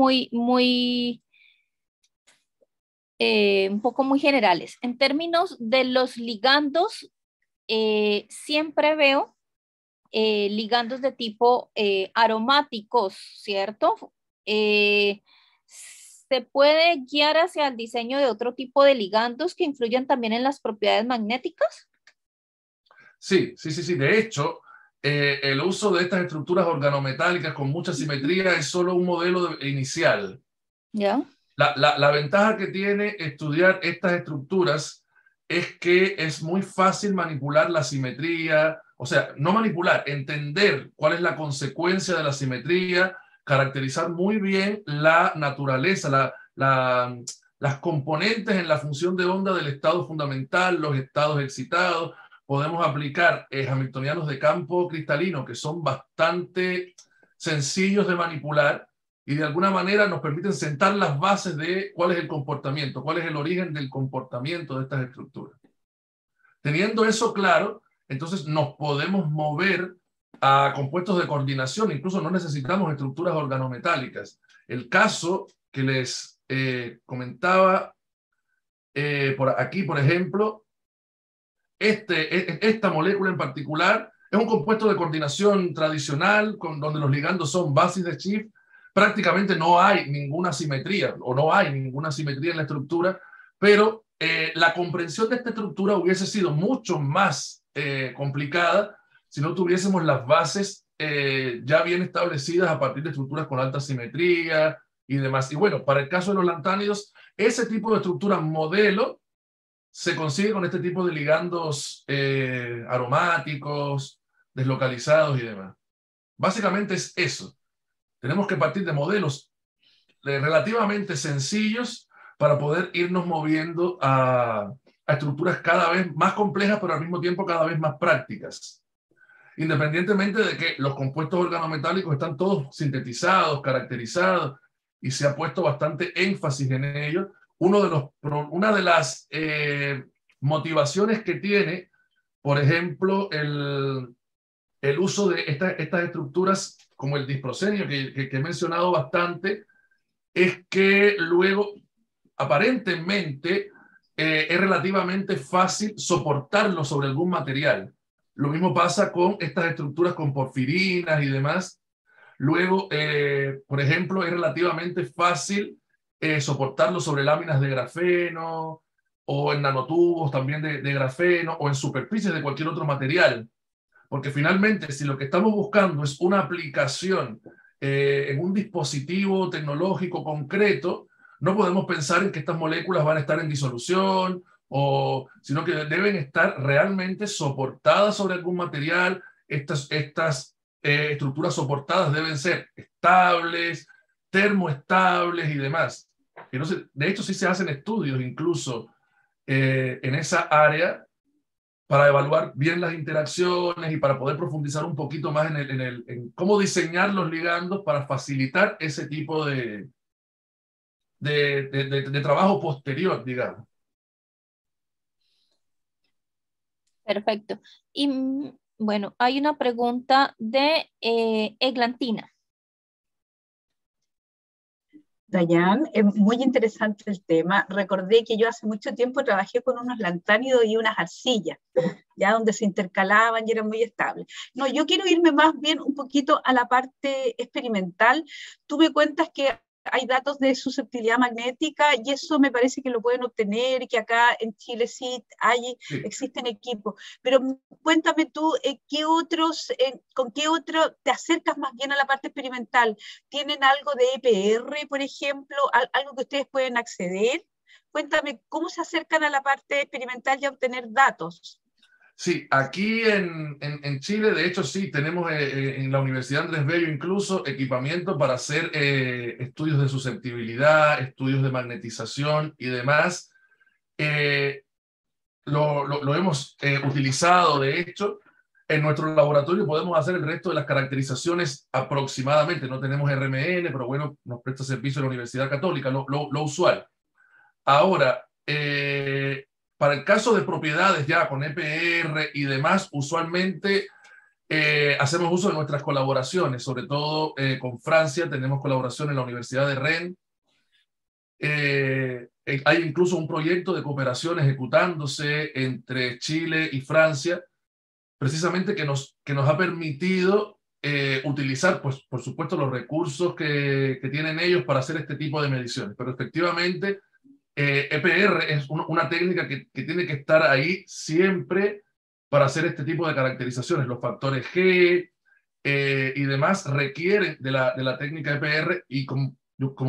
poco muy generales. En términos de los ligandos, siempre veo ligandos de tipo aromáticos, ¿cierto? ¿Se puede guiar hacia el diseño de otro tipo de ligandos que influyan también en las propiedades magnéticas? Sí. De hecho, el uso de estas estructuras organometálicas con mucha simetría es solo un modelo inicial. ¿Ya? La ventaja que tiene estudiar estas estructuras es que es muy fácil manipular la simetría, o sea, no manipular, entender cuál es la consecuencia de la simetría, caracterizar muy bien la naturaleza, las componentes en la función de onda del estado fundamental, los estados excitados. Podemos aplicar hamiltonianos de campo cristalino que son bastante sencillos de manipular y de alguna manera nos permiten sentar las bases de cuál es el comportamiento, cuál es el origen del comportamiento de estas estructuras. Teniendo eso claro, entonces nos podemos mover a compuestos de coordinación, incluso no necesitamos estructuras organometálicas. El caso que les comentaba por aquí, por ejemplo, esta molécula en particular es un compuesto de coordinación tradicional donde los ligandos son bases de Schiff. Prácticamente no hay ninguna simetría o no hay ninguna simetría en la estructura, pero la comprensión de esta estructura hubiese sido mucho más complicada si no tuviésemos las bases ya bien establecidas a partir de estructuras con alta simetría y demás. Y bueno, para el caso de los lantánidos, ese tipo de estructura modelo se consigue con este tipo de ligandos aromáticos, deslocalizados y demás. Básicamente es eso. Tenemos que partir de modelos relativamente sencillos para poder irnos moviendo a estructuras cada vez más complejas, pero al mismo tiempo cada vez más prácticas. Independientemente de que los compuestos organometálicos están todos sintetizados, caracterizados, y se ha puesto bastante énfasis en ello. Una de las motivaciones que tiene, por ejemplo, el uso de estas estructuras como el disprosenio, que he mencionado bastante, es que luego, aparentemente, es relativamente fácil soportarlo sobre algún material. Lo mismo pasa con estas estructuras con porfirinas y demás. Luego, por ejemplo, es relativamente fácil soportarlo sobre láminas de grafeno o en nanotubos también de grafeno o en superficies de cualquier otro material. Porque finalmente, si lo que estamos buscando es una aplicación en un dispositivo tecnológico concreto, no podemos pensar en que estas moléculas van a estar en disolución, sino que deben estar realmente soportadas sobre algún material. Estas estructuras soportadas deben ser estables, termoestables y demás. Entonces, de hecho, sí se hacen estudios incluso en esa área para evaluar bien las interacciones y para poder profundizar un poquito más en cómo diseñar los ligandos para facilitar ese tipo de trabajo posterior, digamos. Perfecto. Y bueno, hay una pregunta de Eglantina. Dayan, es muy interesante el tema. Recordé que yo hace mucho tiempo trabajé con unos lantánidos y unas arcillas, ya donde se intercalaban y eran muy estables. No, yo quiero irme más bien un poquito a la parte experimental. Tú me cuentas que hay datos de susceptibilidad magnética y eso me parece que lo pueden obtener y que acá en Chile sí existen equipos. Pero cuéntame tú, ¿con qué otro te acercas más bien a la parte experimental? ¿Tienen algo de EPR, por ejemplo? ¿Algo que ustedes pueden acceder? Cuéntame, ¿cómo se acercan a la parte experimental y a obtener datos? Sí, aquí en Chile, de hecho, sí, tenemos en la Universidad Andrés Bello incluso equipamiento para hacer estudios de susceptibilidad, estudios de magnetización y demás. Lo hemos utilizado, de hecho. En nuestro laboratorio podemos hacer el resto de las caracterizaciones aproximadamente. No tenemos RMN, pero bueno, nos presta servicio la Universidad Católica, lo usual. Ahora, para el caso de propiedades ya con EPR y demás, usualmente hacemos uso de nuestras colaboraciones, sobre todo con Francia, tenemos colaboración en la Universidad de Rennes. Hay incluso un proyecto de cooperación ejecutándose entre Chile y Francia, precisamente que nos ha permitido utilizar, pues, por supuesto, los recursos que tienen ellos para hacer este tipo de mediciones. Pero efectivamente, EPR es una técnica que tiene que estar ahí siempre para hacer este tipo de caracterizaciones. Los factores G y demás requieren de la técnica EPR y como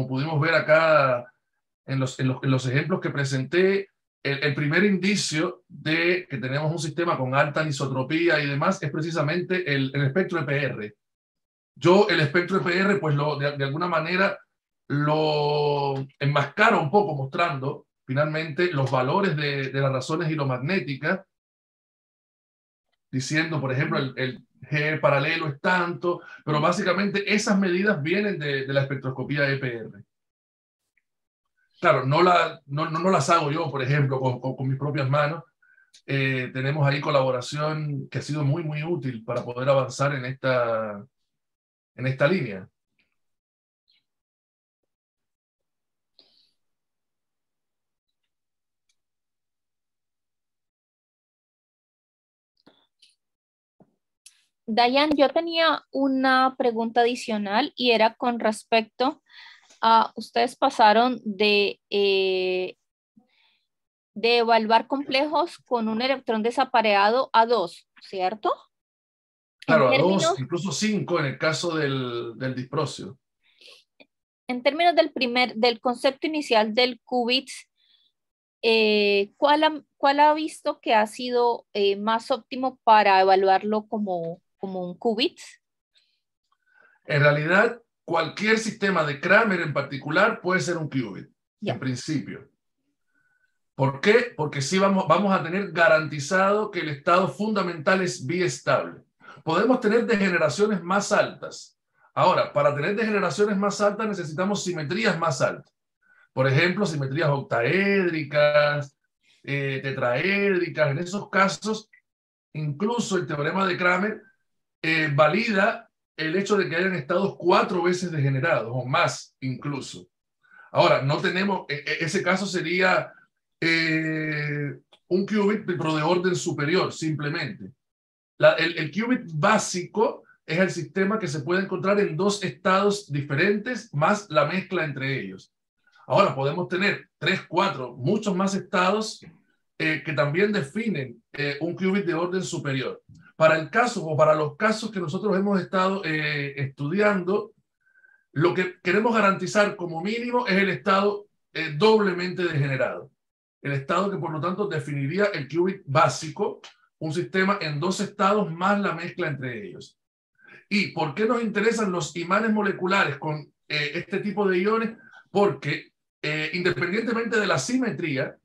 pudimos ver acá en los ejemplos que presenté, el primer indicio de que tenemos un sistema con alta anisotropía y demás es precisamente el espectro EPR. Yo el espectro EPR, pues de alguna manera lo enmascara un poco, mostrando finalmente los valores de las razones hilomagnéticas, diciendo, por ejemplo, el G paralelo es tanto, pero básicamente esas medidas vienen de la espectroscopía EPR. Claro, no las hago yo, por ejemplo, con mis propias manos. Tenemos ahí colaboración que ha sido muy, muy útil para poder avanzar en esta línea. Dayan, yo tenía una pregunta adicional y era con respecto a, ustedes pasaron de evaluar complejos con un electrón desapareado a 2, ¿cierto? Claro, a 2, incluso 5 en el caso del disprocio. En términos del concepto inicial del qubits, ¿cuál ha visto que ha sido más óptimo para evaluarlo como un qubit? En realidad, cualquier sistema de Kramer en particular puede ser un qubit, en principio. ¿Por qué? Porque sí vamos a tener garantizado que el estado fundamental es biestable. Podemos tener degeneraciones más altas. Ahora, para tener degeneraciones más altas necesitamos simetrías más altas. Por ejemplo, simetrías octaédricas, tetraédricas. En esos casos, incluso el teorema de Kramer valida el hecho de que hayan estados 4 veces degenerados o más incluso. Ahora, no tenemos, ese caso sería un qubit pero de orden superior simplemente. El qubit básico es el sistema que se puede encontrar en 2 estados diferentes más la mezcla entre ellos. Ahora podemos tener 3, 4, muchos más estados que también definen un qubit de orden superior. Para el caso o para los casos que nosotros hemos estado estudiando, lo que queremos garantizar como mínimo es el estado doblemente degenerado. El estado que por lo tanto definiría el qubit básico, un sistema en 2 estados más la mezcla entre ellos. ¿Y por qué nos interesan los imanes moleculares con este tipo de iones? Porque independientemente de la simetría,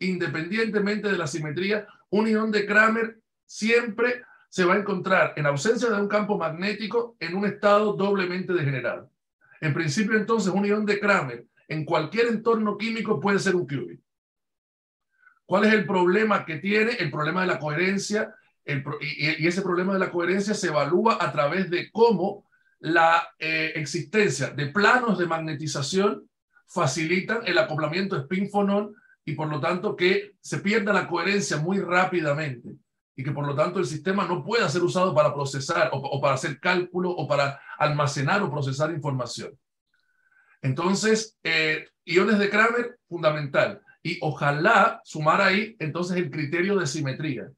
un ion de Kramer siempre se va a encontrar, en ausencia de un campo magnético, en un estado doblemente degenerado. En principio, entonces, un ion de Kramer en cualquier entorno químico puede ser un qubit. ¿Cuál es el problema que tiene? El problema de la coherencia, y ese problema de la coherencia se evalúa a través de cómo la existencia de planos de magnetización facilitan el acoplamiento spin-fonón y por lo tanto que se pierda la coherencia muy rápidamente y que por lo tanto el sistema no pueda ser usado para procesar o para hacer cálculo o para almacenar o procesar información. Entonces, iones de Kramer, fundamental. Y ojalá sumar ahí entonces el criterio de simetría.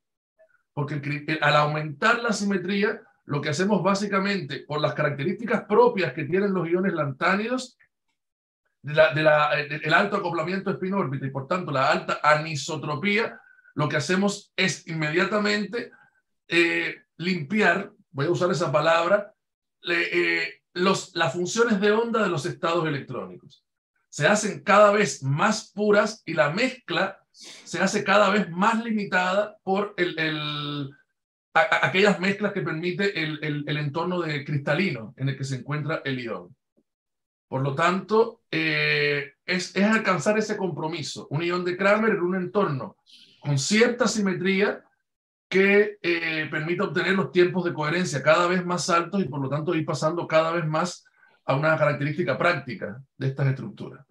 Porque al aumentar la simetría, lo que hacemos básicamente, por las características propias que tienen los iones lantánidos, el alto acoplamiento spin-órbita y por tanto la alta anisotropía, lo que hacemos es inmediatamente limpiar, voy a usar esa palabra, las funciones de onda de los estados electrónicos. Se hacen cada vez más puras y la mezcla se hace cada vez más limitada por aquellas mezclas que permite el entorno cristalino en el que se encuentra el ion. Por lo tanto, es alcanzar ese compromiso, un ion de Kramer en un entorno con cierta simetría que permita obtener los tiempos de coherencia cada vez más altos y por lo tanto ir pasando cada vez más a una característica práctica de estas estructuras.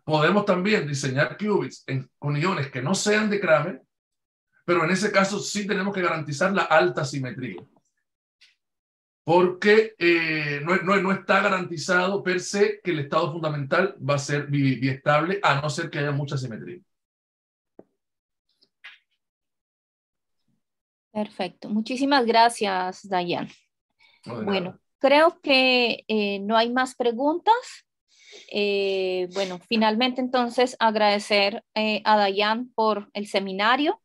Podemos también diseñar qubits con iones que no sean de Kramer, pero en ese caso sí tenemos que garantizar la alta simetría. Porque no está garantizado per se que el estado fundamental va a ser biestable, a no ser que haya mucha simetría. Perfecto. Muchísimas gracias, Dayan. No, bueno, creo que no hay más preguntas. Bueno, finalmente entonces agradecer a Dayan por el seminario,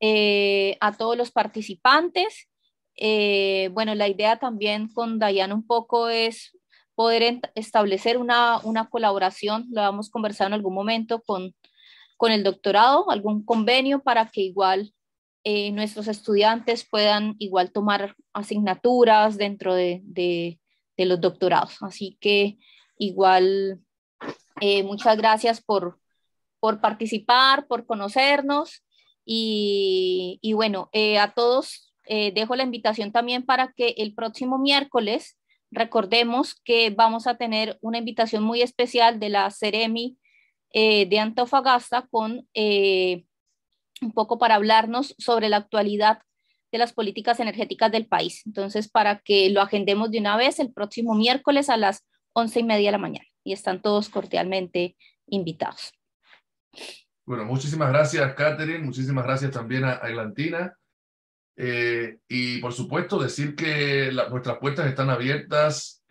a todos los participantes. Bueno, la idea también con Dayan un poco es poder establecer una colaboración, lo hemos conversado en algún momento con el doctorado, algún convenio para que igual nuestros estudiantes puedan igual tomar asignaturas dentro de los doctorados. Así que igual muchas gracias por participar, por conocernos y bueno, a todos dejo la invitación también para que el próximo miércoles recordemos que vamos a tener una invitación muy especial de la Ceremi de Antofagasta con un poco para hablarnos sobre la actualidad de las políticas energéticas del país. Entonces, para que lo agendemos de una vez el próximo miércoles a las 11:30 de la mañana. Y están todos cordialmente invitados. Bueno, muchísimas gracias, Catherine. Muchísimas gracias también a Eglantina. Y por supuesto, decir que nuestras puertas están abiertas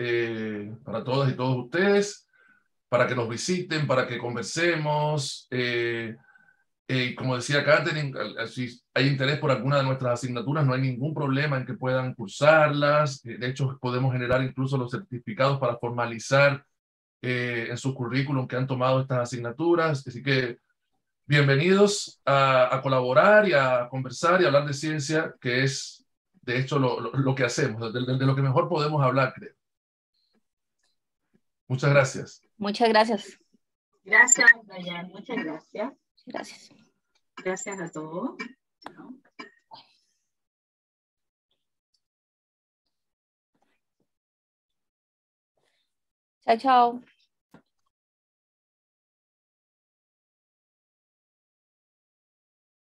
para todas y todos ustedes, para que nos visiten, para que conversemos. Como decía Catherine, si hay interés por alguna de nuestras asignaturas, no hay ningún problema en que puedan cursarlas. De hecho, podemos generar incluso los certificados para formalizar en su currículum que han tomado estas asignaturas. Así que bienvenidos a colaborar y a conversar y hablar de ciencia, que es de hecho lo que hacemos, de lo que mejor podemos hablar, creo. Muchas gracias. Muchas gracias. Gracias, Dayan. Muchas gracias. Gracias. Gracias a todos. Chao, chao.